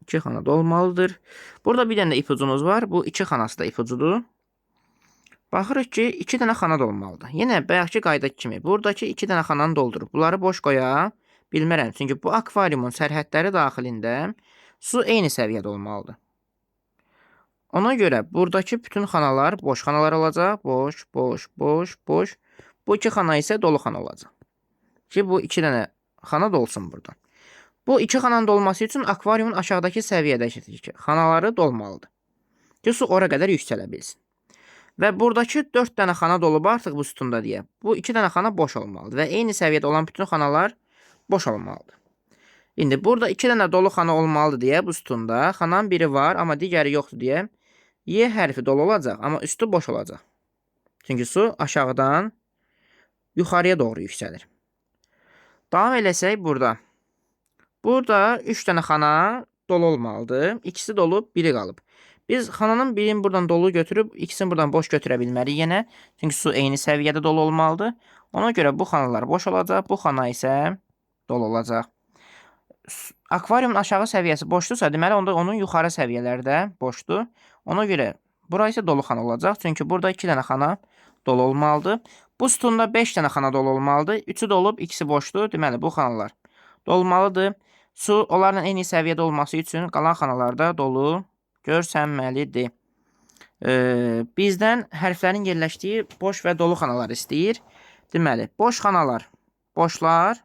[SPEAKER 1] xana dolmalıdır. Burada bir dənə də ipucumuz var. Bu 2 xanası da ipucudur. Baxırıq ki, 2 dənə xana dolmalıdır. Yenə bayaqki qaydakı kimi buradakı 2 dənə xananı doldurub. Bunları boş qoya bilmərəm. Çünki bu akvariumun sərhədləri daxilində su eyni səviyyədə olmalıdır. Ona görə buradakı bütün xanalar boş xanalar olacaq. Boş, boş, boş, boş. Bu 2 xana isə dolu xana olacaq. Ki, bu 2 dənə xana dolsun buradan. Bu 2 xananın dolması üçün akvariumun aşağıdakı səviyyədəki xanaları dolmalıdır. Ki, su ora qədər yüksələ bilsin. Və buradakı 4 dənə xana dolub artıq bu sütunda deyə. Bu 2 dənə xana boş olmalıdır. Və eyni səviyyədə olan bütün xanalar boş olmalıdır. İndi burada 2 dənə dolu xana olmalıdır deyə bu sütunda. Xananın biri var, amma digəri yoxdur deyə. Y hərfi dolu olacaq, amma üstü boş olacaq. Çünki su aşağıdan yuxarıya doğru yüksəlir. Davam eləsək burada. Burada 3 dənə xana dolu olmalıdır. İkisi dolub, biri qalıb. Biz xananın birini buradan dolu götürüb, ikisini buradan boş götürə bilmərik yenə. Çünki su eyni səviyyədə dolu olmalıdır. Ona görə bu xanalar boş olacaq, bu xana isə dolu olacaq. Akvariumun aşağı səviyyəsi boşdursa, deməli onda onun yuxarı səviyyələri də boşdur. Ona görə bura isə dolu xana olacaq. Çünki burada 2 dənə xana dolu olmalıdır. Bu sütunda 5 dənə xana dolu olmalıdır. 3'ü dolub, ikisi boşdur. Deməli bu xanalar dolmalıdır. Su onlarla eyni səviyyədə olması üçün qalan xanalarda dolu görsənməlidir. Bizdən hərflərin yerləşdiyi boş və dolu xanalar istəyir. Deməli, boş xanalar, boşlar.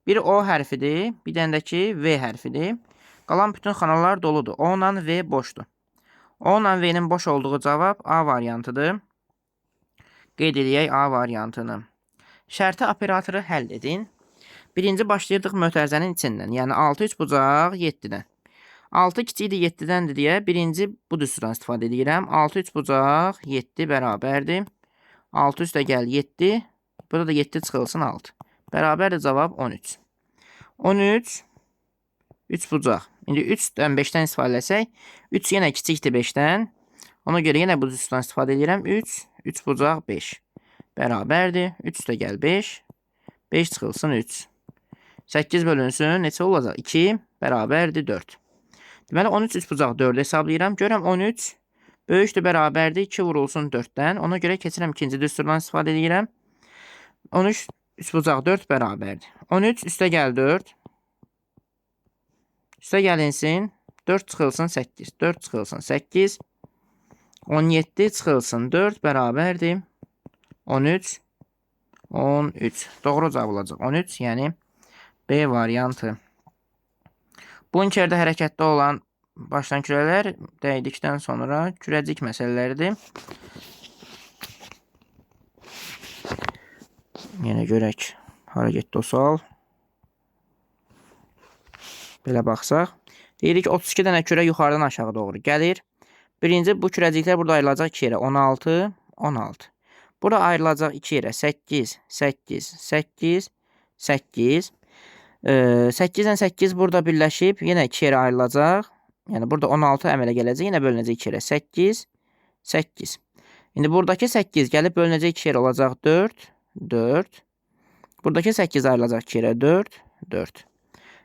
[SPEAKER 1] Biri O hərfidir, bir dənə də ki V hərfidir. Qalan bütün xanalar doludur. O ilə V boşdur. O ilə V-nin boş olduğu cavab A variantıdır. Qeyd edək A variantını. Şərti operatoru həll edin. Birinci başlayırdıq mötərizənin içindən. Yəni 6 3 bucaq 7-dən. 6 kiçikdir 7-dəndir deyə birinci bu düsturdan istifadə edirəm. 6 3 bucaq 7 bərabərdir. 6 üstə gəl 7. Burada da 7 çıxılsın 6. Bərabərdir cavab 13. 13 3 bucaq. İndi 3-dən 5-dən istifadə etsək, 3 yenə kiçikdir 5-dən. Ona görə yenə bu düsturdan istifadə edirəm. 3 bucaq 5. Bərabərdir. 3 üstə gəl 5. 5 çıxılsın 3. 8 bölünsün neçə olacaq? 2 bərabərdir 4. Deməli 13 3 bucaq 4 hesablayıram. Görəm 13 böyükdür bərabərdir 2 vurulsun 4-dən. Ona görə keçirəm ikinci düsturdan istifadə edirəm. 13 3 bucaq 4 bərabərdir. 13 üstə gəl 4. Üstə gəlinsin 4 çıxılsın 8. 4 çıxılsın 8. 17 çıxılsın 4 bərabərdir. 13. 13. Doğru cavab olacaq. 13 yəni B variantı. Bunkerdə hərəkətdə olan başdan kürələr dəydikdən sonra kürəcik məsələləridir. Yenə görək. Hara getdi o sual. Belə baxsaq. Deyirik 32 dənə kürə yuxarıdan aşağı doğru gəlir. Birinci bu kürəciklər burada ayrılacaq 2 yerə. 16, 16. Burada ayrılacaq 2 yerə. 8, 8, 8, 8. 8 ilə 8 burada birləşib. Yenə 2 yerə ayrılacaq. Yəni burada 16 əmələ gələcək. Yenə bölünəcək 2 yerə. 8, 8. İndi buradakı 8 gəlib bölünəcək 2 yerə olacaq 4, 4. Buradakı 8 ayrılacaq 2 yerə 4, 4.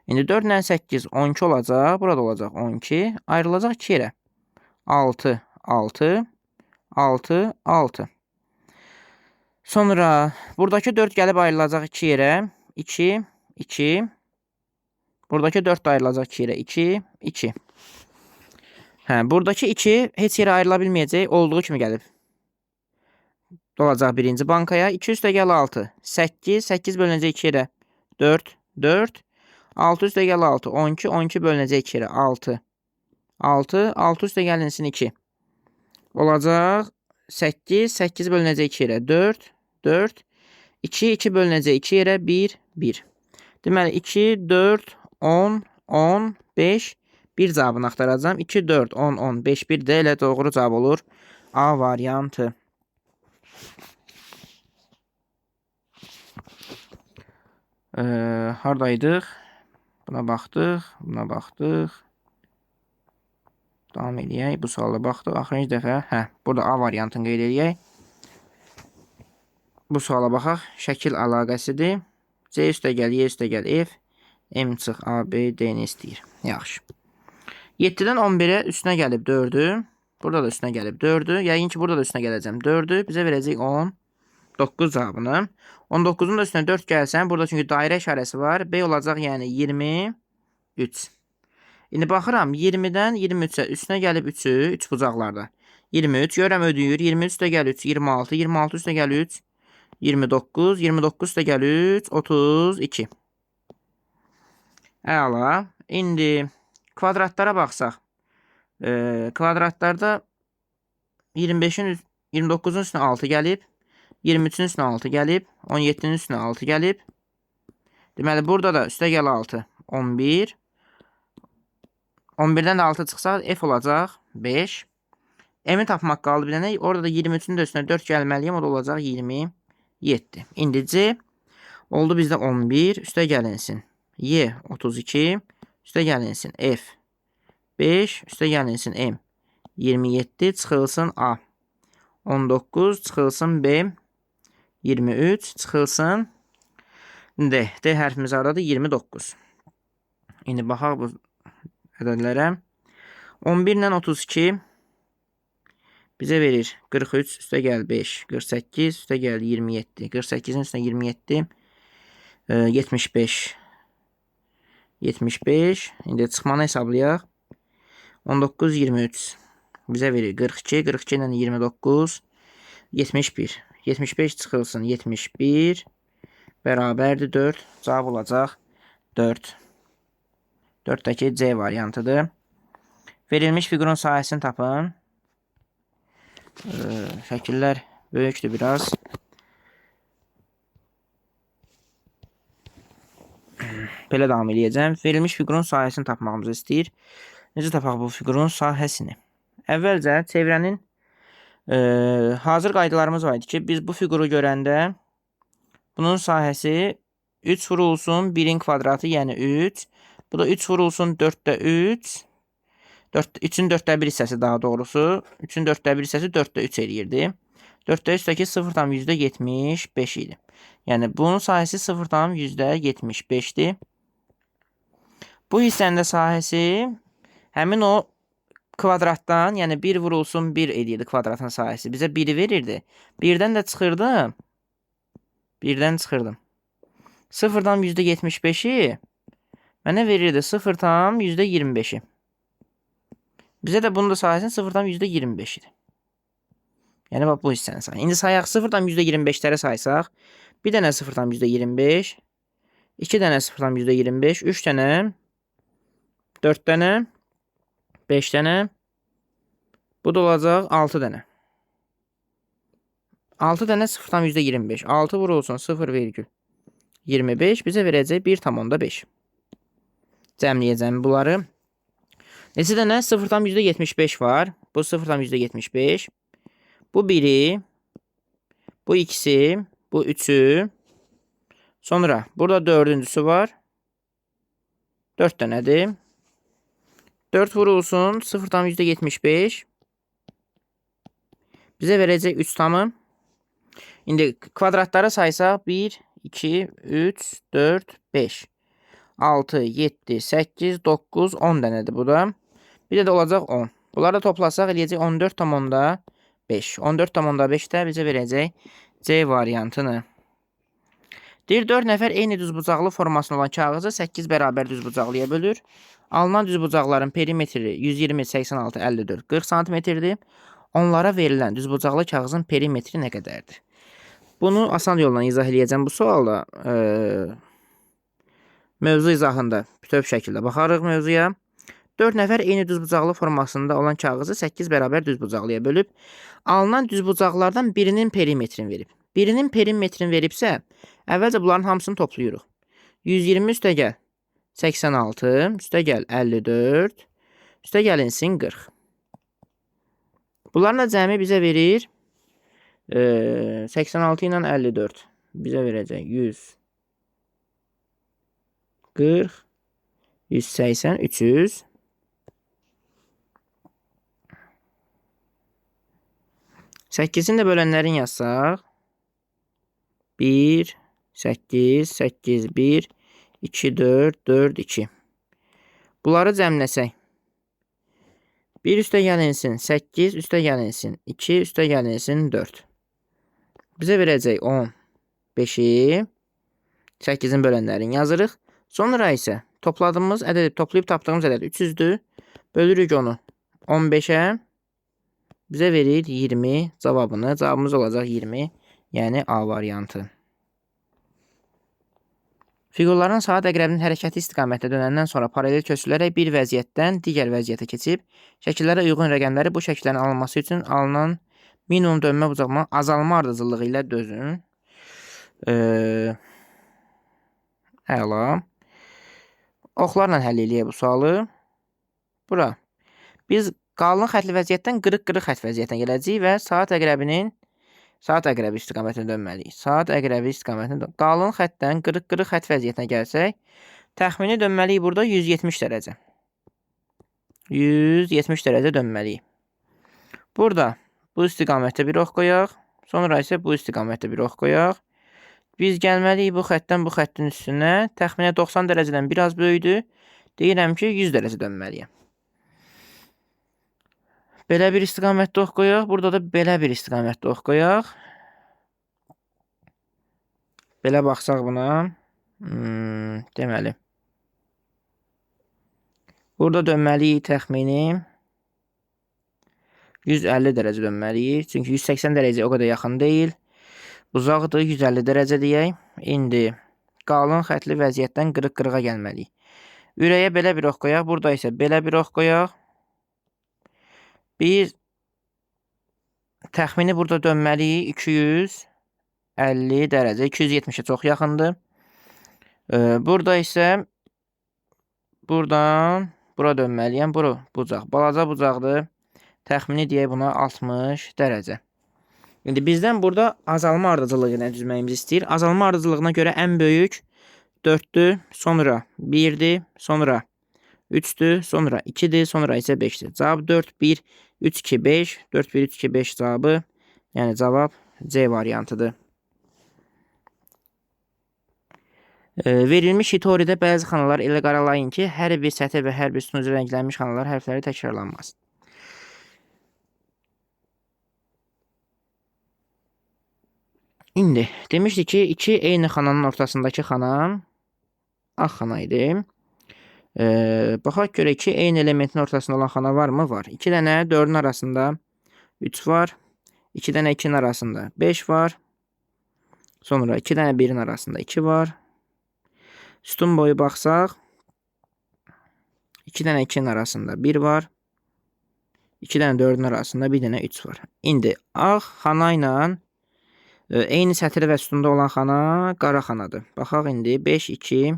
[SPEAKER 1] İndi 4 ilə 8 12 olacaq. Burada olacaq 12. Ayrılacaq 2 yerə. 6, 6, 6, 6. Sonra buradakı 4 gəlib ayrılacaq 2 yerə. 2, 2. Buradakı 4 ayrılacaq 2 yerə. 2, 2. Buradakı 2 heç yerə ayrıla bilməyəcək. Olduğu kimi gəlib. Dolacaq birinci bankaya. 2 üstə gəl 6. 8, 8 bölünəcək 2 yerə. 4, 4. 6 üstə gəl 6. 12, 12 bölünəcək 2 yerə. 6. 6, 6 üstə gəlinsin 2. Olacaq 8, 8 bölünəcək 2 yerə. 4, 4. 2, 2 bölünəcək 2 yerə. 1, 1. Deməli 2, 4, 10, 10, 5. Bir cavabını axtaracağım. 2, 4, 10, 10, 5, 1 də elə doğru cavab olur. A variantı. Haradaydıq? Buna baxdıq. Buna baxdıq. Davam edək. Bu suala baxdıq. Axırıncı dəfə. Burada A variantını qeyd edək. Bu suala baxaq. Şəkil əlaqəsidir. C üstə gəl, Y üstə gəl, F. M çıx, A, B, D-ni istəyir. Yaxşı. 7-dən 11-ə üstünə gəlib 4-ü. Burada da üstünə gəlib 4-ü. Yəqin ki, burada da üstünə gələcəm 4-ü. Bizə verəcək 19 cavabını. 19-un da üstünə 4 gəlsən, burada çünki dairə işarəsi var. B olacaq, yəni 23. İndi baxıram, 20-dən 23-ə üstünə gəlib 3-ü, 3 bucaqlarda. 23, görəm ödəyir. 23 üstə gəl 3, 26, 26 üstə gəl 3, 29, 29 üstə gəl 3, 32. Əla. İndi kvadratlara baxsaq. Kvadratlarda 25-in 29-un üstünə 6 gəlib. 23-ün üstünə 6 gəlib. 17-nin üstünə 6 gəlib. Deməli, burada da üstə gəl 6. 11. 11-dən də 6 çıxsa F olacaq 5. M-i tapmaq qaldı bir dənə. Orada da 23-ün də üstünə 4 gəlməliyim. O da olacaq 27. İndi C oldu bizdə 11. Üstə gəlinsin. Y 32. Üstə gəlinsin F 5. Üstə gəlinsin M 27. Çıxılsın A 19. Çıxılsın B 23. Çıxılsın D. D hərfimiz haradadır? 29. İndi baxaq bu ədədlərə. 11 ilə 32 bizə verir 43. Üstə gəl 5. 48. Üstə gəl 27. 48-in üstünə 27. 75. 75. İndi çıxmanı hesablayaq. 19, 23. Bizə verir 42. 42 ilə 29. 71. 75 çıxılsın 71. Bərabərdir 4. Cavab olacaq 4. 4-dəki C variantıdır. Verilmiş fiqurun sahəsini tapın. Şəkillər böyükdür biraz. Belə davam edəcəm. Verilmiş fiqurun sahəsini tapmağımızı istəyir. Necə tapaq bu fiqurun sahəsini? Əvvəlcə çevrənin hazır qaydalarımız var idi ki, biz bu fiquru görəndə bunun sahəsi 3 vurulsun 1-in kvadratı, yəni 3. Bu da 3 vurulsun 4-də 3. 3-ün 4-də 1 hissəsi daha doğrusu. 3-ün 4-də 1 hissəsi 4-də 3 eləyirdi. 4-də 3-dəki 0,75 idi. Yəni bunun sahəsi 0,75-dir. Bu hissənin də sahəsi həmin o kvadratdan, yəni 1 vurulsun 1 edirdi kvadratın sahəsi. Bizə 1-i verirdi. 1-dən də çıxırdım. 1-dən çıxırdım. 0,75-i mənə verirdi 0,25-i. Bizə də bunun da sahəsinin 0,25-idir. Yəni bax bu hissənin sayı. İndi sayaq 0,25-ləri saysaq, bir dənə 0,25, 2 dənə 0,25, 3 dənə, 4 dənə, 5 dənə, bu da olacaq 6 dənə. 6 dənə 0,25. 6 vurulsun 0,25 bizə verəcək 1,5. Cəmləyəcəm bunları. Neçə dənə 0,75 var. Bu 0,75. Bu 1-i, bu 2-si, bu 3-ü. Sonra burada 4-üncüsü var. 4 dənədir. 4 vurulsun 0,75. Bizə verəcək 3 tamı. İndi kvadratları saysaq 1, 2, 3, 4, 5, 6, 7, 8, 9, 10 dənədir bu da. Bir də olacaq 10. Bunları da toplasaq eləyəcək 14,5. 14,5 də bizə verəcək C variantını. Deyir 4 nəfər eyni düzbucaqlı formasında olan kağızı 8 bərabər düzbucaqlıya bölür. Alınan düzbucaqların perimetri 120, 86, 54, 40 cm-dir. Onlara verilən düzbucaqlı kağızın perimetri nə qədərdir? Bunu asan yolla izah edəcəm bu sualda. Mövzu izahında bütöv şəkildə baxarıq mövzuya. 4 nəfər eyni düzbucaqlı formasında olan kağızı 8 bərabər düzbucaqlıya bölüb. Alınan düzbucaqlardan birinin perimetrini verib. Birinin perimetrini veribsə, əvvəlcə bunların hamısını toplayırıq. 120 üstəgəl 86, üstəgəl 54, üstəgəlinsin 40. Bunların da cəmi bizə verir 86 ilə 54. Bizə verəcək 100, 40, 180, 300. Səkkizin də bölənlərini yazsaq. 1, 8, 8, 1, 2, 4, 4, 2. Bunları cəmləsək. 1 üstəgəlinsin 8, üstəgəlinsin 2, üstəgəlinsin 4. Bizə verəcək 15-i 8-in bölənlərini yazırıq. Sonra isə topladığımız ədəd, toplayıb tapdığımız ədəd 300-dür. Bölürük onu 15-ə. Bizə verir 20 cavabını. Cavabımız olacaq 20. Yəni A variantı. Fiqurların saat əqrəbinin hərəkəti istiqamətdə dönəndən sonra paralel köçürülərək bir vəziyyətdən digər vəziyyətə keçib, şəkillərə uyğun rəqəmləri bu şəkillərin alınması üçün alınan minimum dönmə bucaqlığının azalma ardıcıllığı ilə dözün. Əla. Oxlarla həll eləyək bu sualı. Bura. Biz qalın xətli vəziyyətdən qırıq-qırıq xət vəziyyətinə gələcəyik və saat əqrəbi istiqamətində dönməliyik. Saat əqrəbi istiqamətində qalın xətdən qırıq-qırıq xət vəziyyətinə gəlsək, təxmini dönməliyik burada 170 dərəcə. 170 dərəcə dönməliyik. Burada bu istiqamətdə bir ox qoyaq, sonra isə bu istiqamətdə bir ox qoyaq. Biz gəlməliyik bu xətdən bu xəttin üstünə, təxminə 90 dərəcədən biraz böyüdür. Deyirəm ki, 100 dərəcə dönməliyəm. Belə bir istiqamətdə ox qoyaq. Burada da belə bir istiqamətdə ox qoyaq. Belə baxsaq buna. Deməli. Burada dönməliyik təxmini 150 dərəcə dönməliyik. Çünki 180 dərəcə o qədər yaxın deyil. Uzaqdır, 150 dərəcə deyək. İndi qalın xətli vəziyyətdən qırıq-qırığa gəlməliyik. Ürəyə belə bir ox qoyaq. Burada isə belə bir ox qoyaq. Biz təxmini burada dönməliyik 250 dərəcə. 270-ə çox yaxındır. Burada isə buradan bura dönməliyəm. Bura bucaq. Balaca bucaqdır. Təxmini deyək buna 60 dərəcə. İndi bizdən burada azalma ardıcılığı ilə düzməyimizi istəyir. Azalma ardıcılığına görə ən böyük 4'dür, sonra 1'dir, sonra 3'dür, sonra 2'dir, sonra isə 5'dir. Cavab 4, 1, 3, 2, 5. 4, 1, 3, 2, 5 cavabı. Yəni cavab C variantıdır. Verilmiş Hitori'də bəzi xanalar elə qaralayın ki, hər bir sətir və hər bir sütun üzrə rənglənmiş xanalar hərfləri təkrarlanmaz. İndi demişdik ki, iki eyni xananın ortasındakı xana ağ xana idi. Baxaq görə iki eyni elementin ortasında olan xana varmı? Var. 2 dənə 4'ün arasında 3 var. 2 dənə 2'nin arasında 5 var. Sonra 2 dənə 1'in arasında 2 var. Sütun boyu baxsaq 2 dənə 2'nin arasında 1 var. 2 dənə 4'ün arasında 1 dənə 3 var. İndi ağ xana ilə eyni sətir və sütunda olan xana qara xanadır. Baxaq indi 5, 2,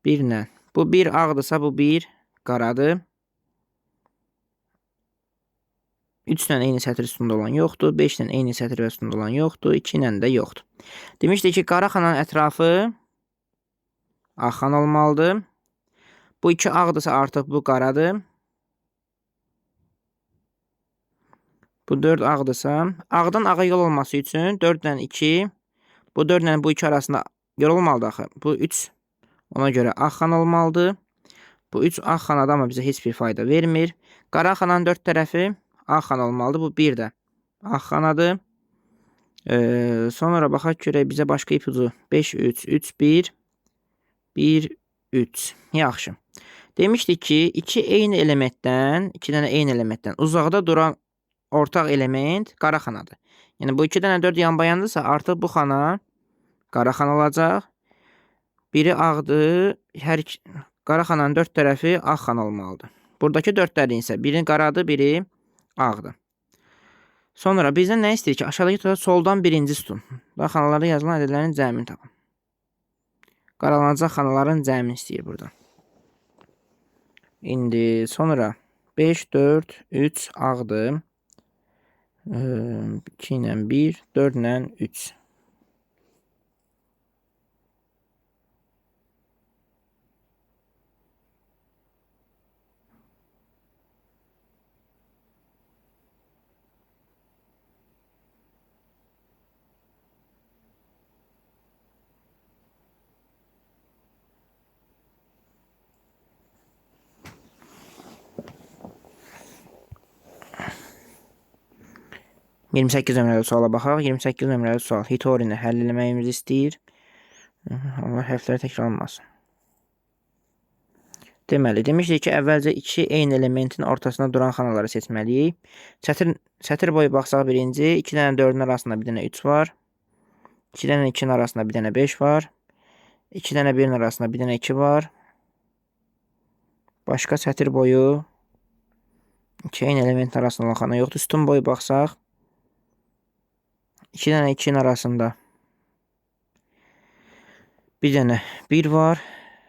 [SPEAKER 1] 1 ilə. Bu 1 ağdırsa bu 1 qaradır. 3 ilə eyni sətir sütunda olan yoxdur. 5 ilə eyni sətir və sütunda olan yoxdur. 2 ilə də yoxdur. Demişdik ki, qara xananın ətrafı ağ xana olmalıdır. Bu 2 ağdırsa artıq bu qaradır. Bu 4 ağdırsa, ağdan ağa yol olması üçün 4 ilə 2, bu 4 ilə bu 2 arasında yol olmalıdır axı. Bu 3, ona görə ağ xana olmalıdır. Bu 3 ağ xanada amma bizə heç bir fayda vermir. Qara xananın 4 tərəfi ağ xana olmalıdır. Bu 1 də ağ xanadır. Sonra baxaq görək bizə başqa ipucu 5, 3, 3, 1, 1, 3. Yaxşı. Demişdik ki, 2 eyni elementdən, 2 dənə eyni elementdən uzaqda duran ortaq element qara xanadır. Yəni bu 2 dənə 4 yanbayandırsa artıq bu xana qara xana olacaq. Biri ağdır. Qara xananın 4 tərəfi ağ xana olmalıdır. Buradakı 4'lərin isə biri qaradır, biri ağdır. Sonra bizdən nə istəyir ki, aşağıdakı soldan birinci sütun. Və xanalarda yazılan ədədlərin cəmini tapın. Qaralanacaq xanaların cəmini istəyir buradan. İndi sonra 5, 4, 3 ağdır. 2 ilə 1, 4 ilə 3. Yirmi 28 nömrəli suala baxaq. 28 nömrəli sual Hitorini həll eləməyimizi istəyir. Allah hərfləri təkrarlanmasın. Deməli, demişdik ki, əvvəlcə 2 eyni elementin ortasında duran xanaları seçməliyik. Sətir boyu baxsaq birinci, 2 dənə 4'ün arasında 1 dənə 3 var. 2 dənə 2'nin arasında 1 dənə 5 var. 2 dənə 1'in arasında 1 dənə 2 var. Başqa sətir boyu 2 eyni elementin arasında olan xana yoxdur. Sütun boyu baxsaq 2 dənə 2'nin arasında 1 dənə 1 var.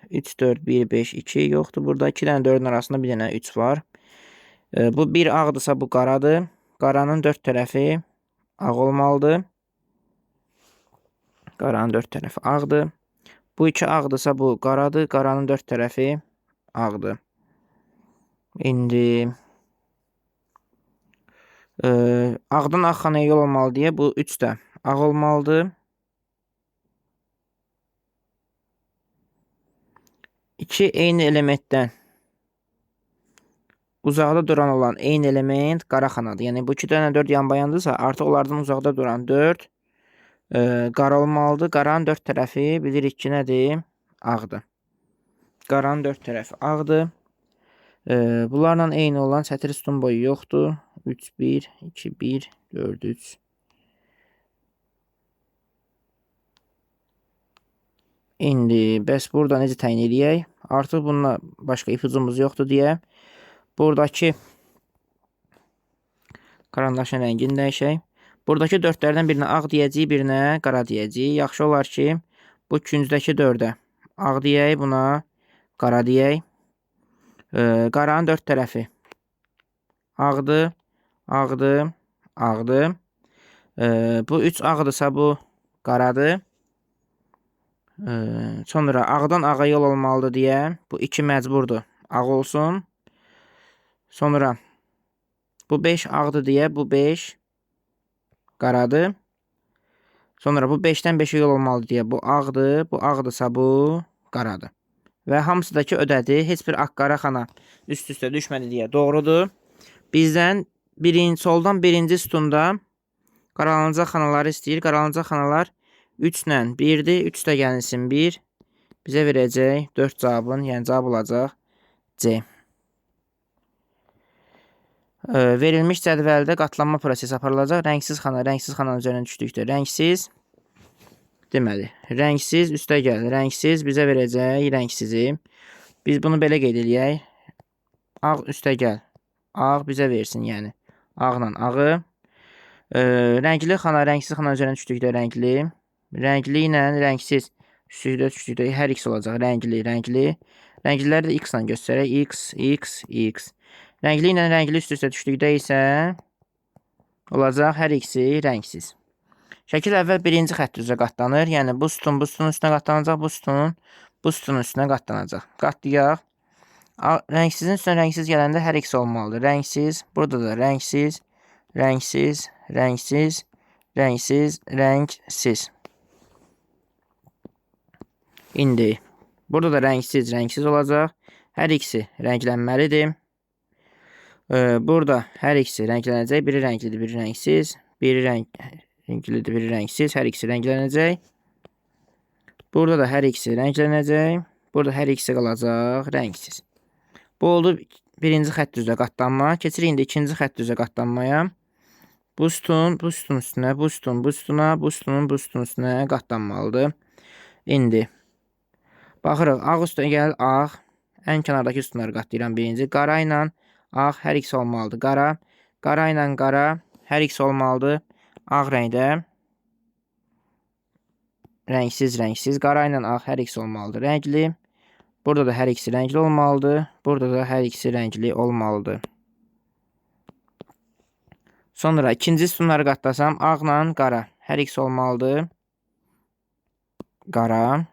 [SPEAKER 1] 3, 4, 1, 5, 2 yoxdur. Burada 2 dənə 4'ün arasında 1 dənə 3 var. Bu 1 ağdırsa bu qaradır. Qaranın 4 tərəfi ağ olmalıdır. Qaranın 4 tərəfi ağdır. Bu 2 ağdırsa bu qaradır. Qaranın 4 tərəfi ağdır. İndi ağdan ağ xanaya yol olmalı deyə bu 3 də ağ olmalıdır. 2 eyni elementdən uzaqda duran olan eyni element qara xanadır. Yəni bu 2 dənə 4 yanbayandırsa artıq onlardan uzaqda duran 4 qara olmalıdır. Qaranın 4 tərəfi bilirik ki, nədir? Ağdır. Qaranın 4 tərəfi ağdır. Bunlarla eyni olan sətir sütun boyu yoxdur. 3, 1, 2, 1, 4, 3. İndi bəs burada necə təyin edək? Artıq bununla başqa ipucumuz yoxdur deyə. Buradakı karandaşın rəngini dəyişək. Buradakı 4-lərdən birinə ağ deyəcəyik, birinə qara deyəcəyik. Yaxşı olar ki, bu küncdəki 4-ə ağ deyək, buna qara deyək. Qaranın 4 tərəfi ağdır, ağdır, ağdır. Bu 3 ağdırsa bu qaradır. Sonra ağdan ağa yol olmalıdır deyə. Bu 2 məcburdur, ağ olsun. Sonra bu 5 ağdır deyə, bu 5 qaradır. Sonra bu 5-dən 5-ə yol olmalıdır deyə, bu ağdır. Bu ağdırsa bu qaradır. Və hamısındakı ödədi. Heç bir ağ-qara xana üst-üstə düşmədi deyə doğrudur. Bizdən soldan birinci sütunda qaralanacaq xanaları istəyir. Qaralanacaq xanalar 3 ilə 1-dir. 3 də gəlinsin 1. Bizə verəcək 4 cavabın, yəni cavab olacaq C. Verilmiş cədvəldə qatlanma prosesi aparılacaq. Rəngsiz xananın üzərinə düşdükdə rəngsiz. Deməli, rəngsiz üstə gəl. Rəngsiz bizə verəcək rəngsizi. Biz bunu belə qeyd eləyək. Ağ üstə gəl. Ağ bizə versin, yəni. Ağla ağı. Rəngli xana, rəngsiz xana üzərinə düşdükdə rəngli. Rəngli ilə rəngsiz düşdükdə hər x olacaq. Rəngli, rəngli. Rəngliləri də x ilə göstərək. X, x, x. Rəngli ilə rəngli üst-üstə düşdükdə isə olacaq hər ikisi rəngsiz. Şəkil əvvəl birinci xətt üzrə qatlanır. Yəni bu sütun üstünə qatlanacaq, bu sütunun üstünə qatlanacaq. Qatlayaq. Rəngsizin üstünə rəngsiz gələndə hər ikisi olmalıdır. Rəngsiz, burada da rəngsiz, rəngsiz, rəngsiz, rəngsiz, rəngsiz. İndi burada da rəngsiz, rəngsiz olacaq. Hər ikisi rənglənməlidir. Burada hər ikisi rənglənəcək. Biri rənglidir, biri rəngsiz. Biri rənglidir, biri rəngsiz. Hər ikisi rənglənəcək. Burada da hər ikisi rənglənəcək. Burada hər ikisi qalacaq rəngsiz. Bu oldu birinci xətt üzrə qatlanma. Keçirik indi ikinci xətt üzrə qatlanmaya. Bu sütun üstünə, bu sütun üstünün üstünə qatlanmalıdır. İndi baxırıq, ağ üstə gəl, ağ. Ən kənardakı sütunları qatlayıram birinci. Qara ilə ağ hər ikisi olmalıdır. Qara ilə qara hər ikisi olmalıdır. Ağ rəngdə. Rəngsiz, rəngsiz. Qara ilə ağ hər ikisi olmalıdır. Rəngli. Burada da hər ikisi rəngli olmalıdır. Burada da hər ikisi rəngli olmalıdır. Sonra ikinci sütunları qatlasam, ağla qara hər ikisi olmalıdır. Qara.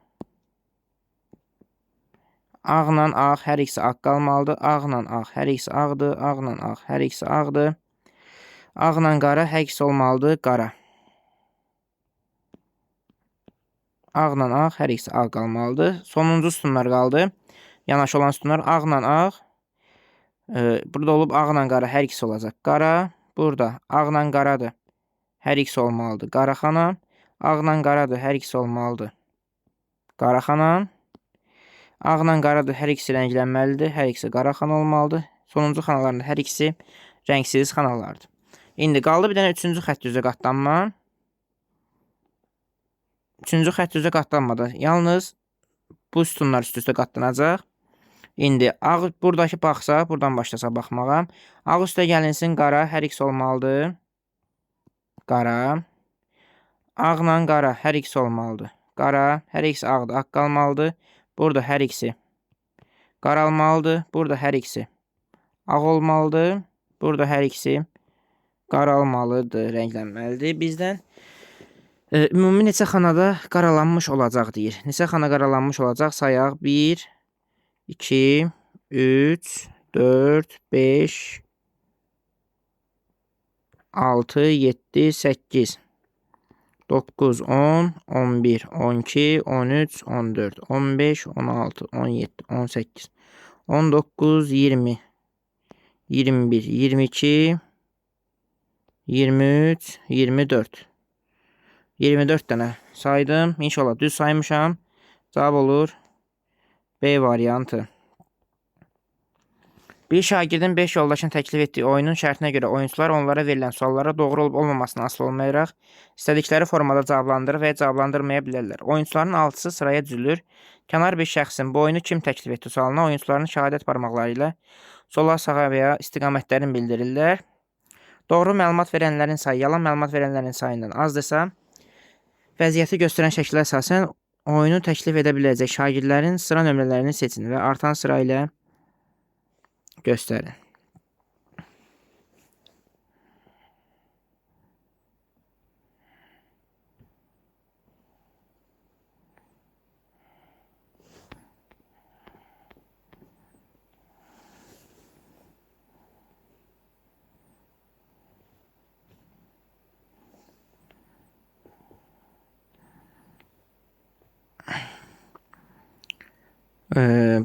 [SPEAKER 1] Ağla ağ hər ikisi ağ qalmalıdır. Ağla ağ hər ikisi ağdır. Ağla ağ hər ikisi ağdır. Ağla qara hər ikisi olmalıdır. Qara. Ağla ağ hər ikisi ağ qalmalıdır. Sonuncu sütunlar qaldı. Yanaşı olan sütunlar ağla ağ. Burada olub ağla qara hər ikisi olacaq. Qara. Burada ağla qaradır. Hər ikisi olmalıdır. Qara xana. Ağla qaradır. Hər ikisi olmalıdır. Qara xana. Ağla qaradır. Hər ikisi rənglənməlidir. Hər ikisi qara xana olmalıdır. Sonuncu xanaların hər ikisi rəngsiz xanalardır. İndi qaldı bir dənə üçüncü xətt üzrə qatlanma. Üçüncü xətt üzrə qatlanmada yalnız bu sütunlar üst-üstə qatlanacaq. İndi ağ buradakı baxsa, buradan başlasa baxmağa. Ağ üstə gəlinsin, qara hər ikisi olmalıdır. Qara. Ağla qara hər ikisi olmalıdır. Qara, hər ikisi ağdır, ağ qalmalıdır. Burada hər ikisi qaralmalıdır. Burada hər ikisi ağ olmalıdır. Burada hər ikisi qaralmalıdır, rənglənməlidir. Bizdən ümumi neçə xanada qaralanmış olacaq deyir. Neçə xana qaralanmış olacaq sayaq. 1, 2, 3, 4, 5, 6, 7, 8, 9, 10, 11, 12, 13, 14, 15, 16, 17, 18, 19, 20, 21, 22, 23, 24. 24 dənə saydım. İnşallah düz saymışam. Cavab olur B variantı. Bir şagirdin 5 yoldaşın təklif etdiyi oyunun şərtinə görə oyunçular onlara verilən suallara doğru olub olmamasına asılı olmayaraq istədikləri formada cavablandırır və ya cavablandırmaya bilərlər. Oyunçuların altısı sıraya düzülür. Kənar bir şəxsin bu oyunu kim təklif etdi sualına oyunçuların şəhadət barmaqları ilə sola, sağa və ya istiqamətlərini bildirirlər. Doğru məlumat verənlərin sayı yalan məlumat verənlərin sayından azdırsa, vəziyyəti göstərən şəklə əsasən oyunu təklif edə biləcək şagirdlərin sıra nömrələrini seçin və artan sıra ilə göstərin.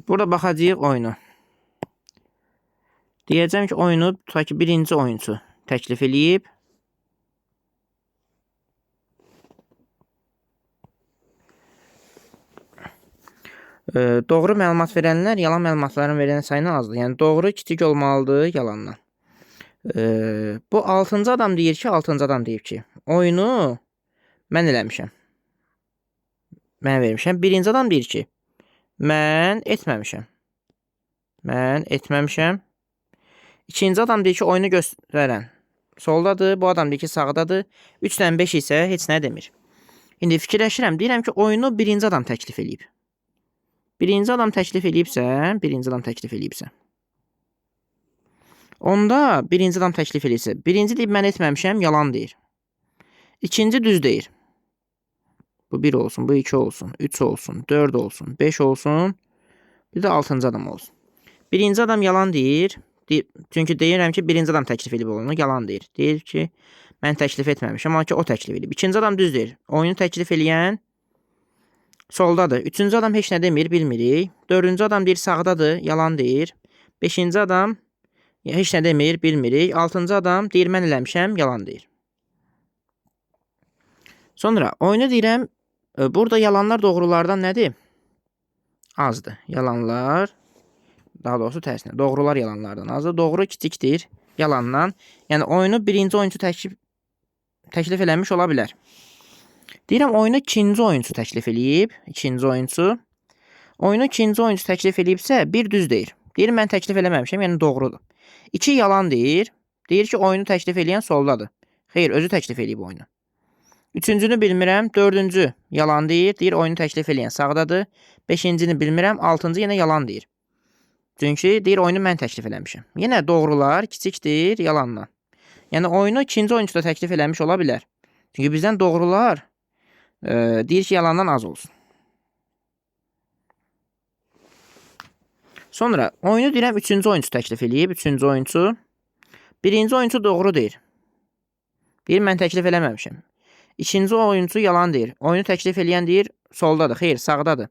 [SPEAKER 1] Burada baxacağıq oyunu. Deyəcəm ki, oyunu tutaq ki, birinci oyuncu təklif eləyib. Doğru məlumat verənlər yalan məlumatların verilən sayına azdır. Yəni, doğru kiçik olmalıdır yalandan. Bu 6-cı adam deyir ki, 6-cı adam deyib ki, oyunu mən eləmişəm. Mən vermişəm. Birinci adam deyir ki, mən etməmişəm. Mən etməmişəm. İkinci adam deyir ki, oyunu göstərən soldadır. Bu adam deyir ki, sağdadır. 3-dən 5 isə heç nə demir. İndi fikirləşirəm. Deyirəm ki, oyunu birinci adam təklif eləyib. Birinci adam təklif eləyibsə. Onda birinci adam təklif eləyibsə. Birinci deyib, mən etməmişəm, yalan deyir. İkinci düz deyir. Bu 1 olsun, bu 2 olsun, 3 olsun, 4 olsun, 5 olsun. Bir də 6-cı adam olsun. Birinci adam yalan deyir. Çünki deyirəm ki, birinci adam təklif edib onu, yalan deyir. Deyir ki, mən təklif etməmişəm, amma ki, o təklif edib. İkinci adam düz deyir. Oyunu təklif eləyən soldadır. Üçüncü adam heç nə demir, bilmirik. Dördüncü adam deyir, sağdadır, yalan deyir. Beşinci adam heç nə demir, bilmirik. Altıncı adam deyir, mən eləmişəm, yalan deyir. Sonra oyunu deyirəm, burada yalanlar doğrulardan nədir? Azdır. Yalanlar, daha doğrusu tərsinə, doğrular yalanlardan azdır. Doğru kiçikdir yalandan. Yəni oyunu birinci oyuncu təklif eləmiş ola bilər. Deyirəm, oyunu ikinci oyuncu təklif eləyib. İkinci oyuncu. Oyunu ikinci oyuncu təklif eləyibsə, bir düz deyir. Deyir, mən təklif eləməmişəm, yəni doğrudur. 2 yalan deyir. Deyir ki, oyunu təklif eləyən soldadır. Xeyr, özü təklif eləyib oyunu. Üçüncünü bilmirəm, dördüncü yalan deyir. Deyir, oyunu təklif eləyən sağdadır. Beşincini bilmirəm, altıncı yenə yalan deyir. Çünki deyir, oyunu mən təklif eləmişəm. Yenə doğrular kiçikdir yalandan. Yəni, oyunu ikinci oyuncu da təklif eləmiş ola bilər. Çünki bizdən doğrular deyir ki, yalandan az olsun. Sonra oyunu deyirəm, üçüncü oyuncu təklif eləyib. Üçüncü oyuncu. Birinci oyuncu doğru deyir. Deyir, mən təklif eləməmişəm. İkinci oyuncu yalan deyir. Oyunu təklif eləyən deyir, soldadır. Xeyr, sağdadır.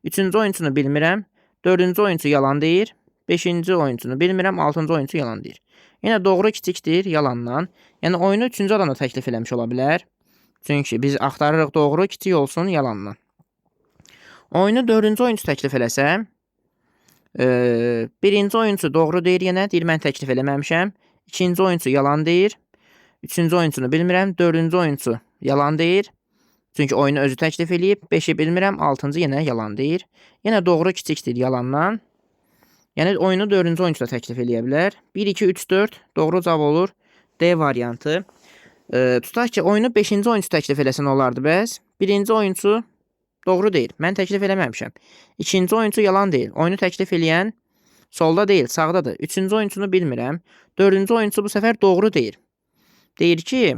[SPEAKER 1] Üçüncü oyuncunu bilmirəm. Dördüncü oyuncu yalan deyir. Beşinci oyuncunu bilmirəm. Altıncı oyuncu yalan deyir. Yenə doğru kiçikdir yalandan. Yəni oyunu üçüncü adam da təklif eləmiş ola bilər. Çünki biz axtarırıq doğru kiçik olsun yalandan. Oyunu dördüncü oyuncu təklif eləsəm, birinci oyuncu doğru deyir yenə. Deyir, mən təklif eləməmişəm. İkinci oyuncu yalan deyir. Üçüncü oyuncunu bilmirəm. Dördüncü oyuncu yalan deyir. Çünki oyunu özü təklif eləyib. 5-i bilmirəm. 6-cı yenə yalan deyir. Yenə doğru kiçikdir yalandan. Yəni oyunu dördüncü oyuncu da təklif eləyə bilər. 1, 2, 3, 4 doğru cavab olur. D variantı. Tutaq ki, oyunu 5-ci oyuncu təklif eləsən olardı bəs. Birinci oyuncu doğru deyil. Mən təklif eləməmişəm. İkinci oyuncu yalan deyil. Oyunu təklif eləyən solda deyil, sağdadır. Üçüncü oyuncunu bilmirəm. Dördüncü oyuncu bu səfər doğru deyir. Deyir ki,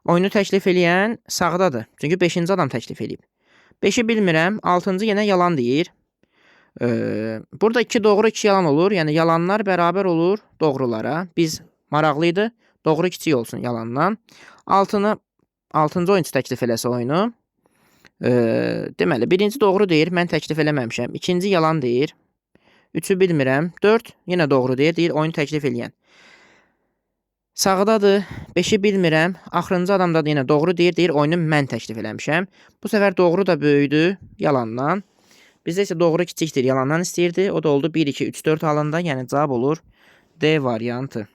[SPEAKER 1] oyunu təklif eləyən sağdadır. Çünki 5-ci adam təklif eləyib. 5-i bilmirəm. 6-cı yenə yalan deyir. Burada 2 doğru 2 yalan olur. Yəni yalanlar bərabər olur doğrulara. Biz maraqlıydı. Doğru kiçik olsun yalandan. 6-cı oyuncu təklif eləsə oyunu. Deməli, birinci doğru deyir. Mən təklif eləməmişəm. İkinci yalan deyir. 3-ü bilmirəm. 4 yenə doğru deyir. Deyir, oyunu təklif eləyən sağdadır. 5-i bilmirəm. Axırıncı adam da yenə doğru deyir. Deyir, oyunu mən təklif eləmişəm. Bu səfər doğru da böyüdü yalandan. Bizdə isə doğru kiçikdir yalandan istəyirdi. O da oldu 1, 2, 3, 4 halında. Yəni cavab olur D variantı.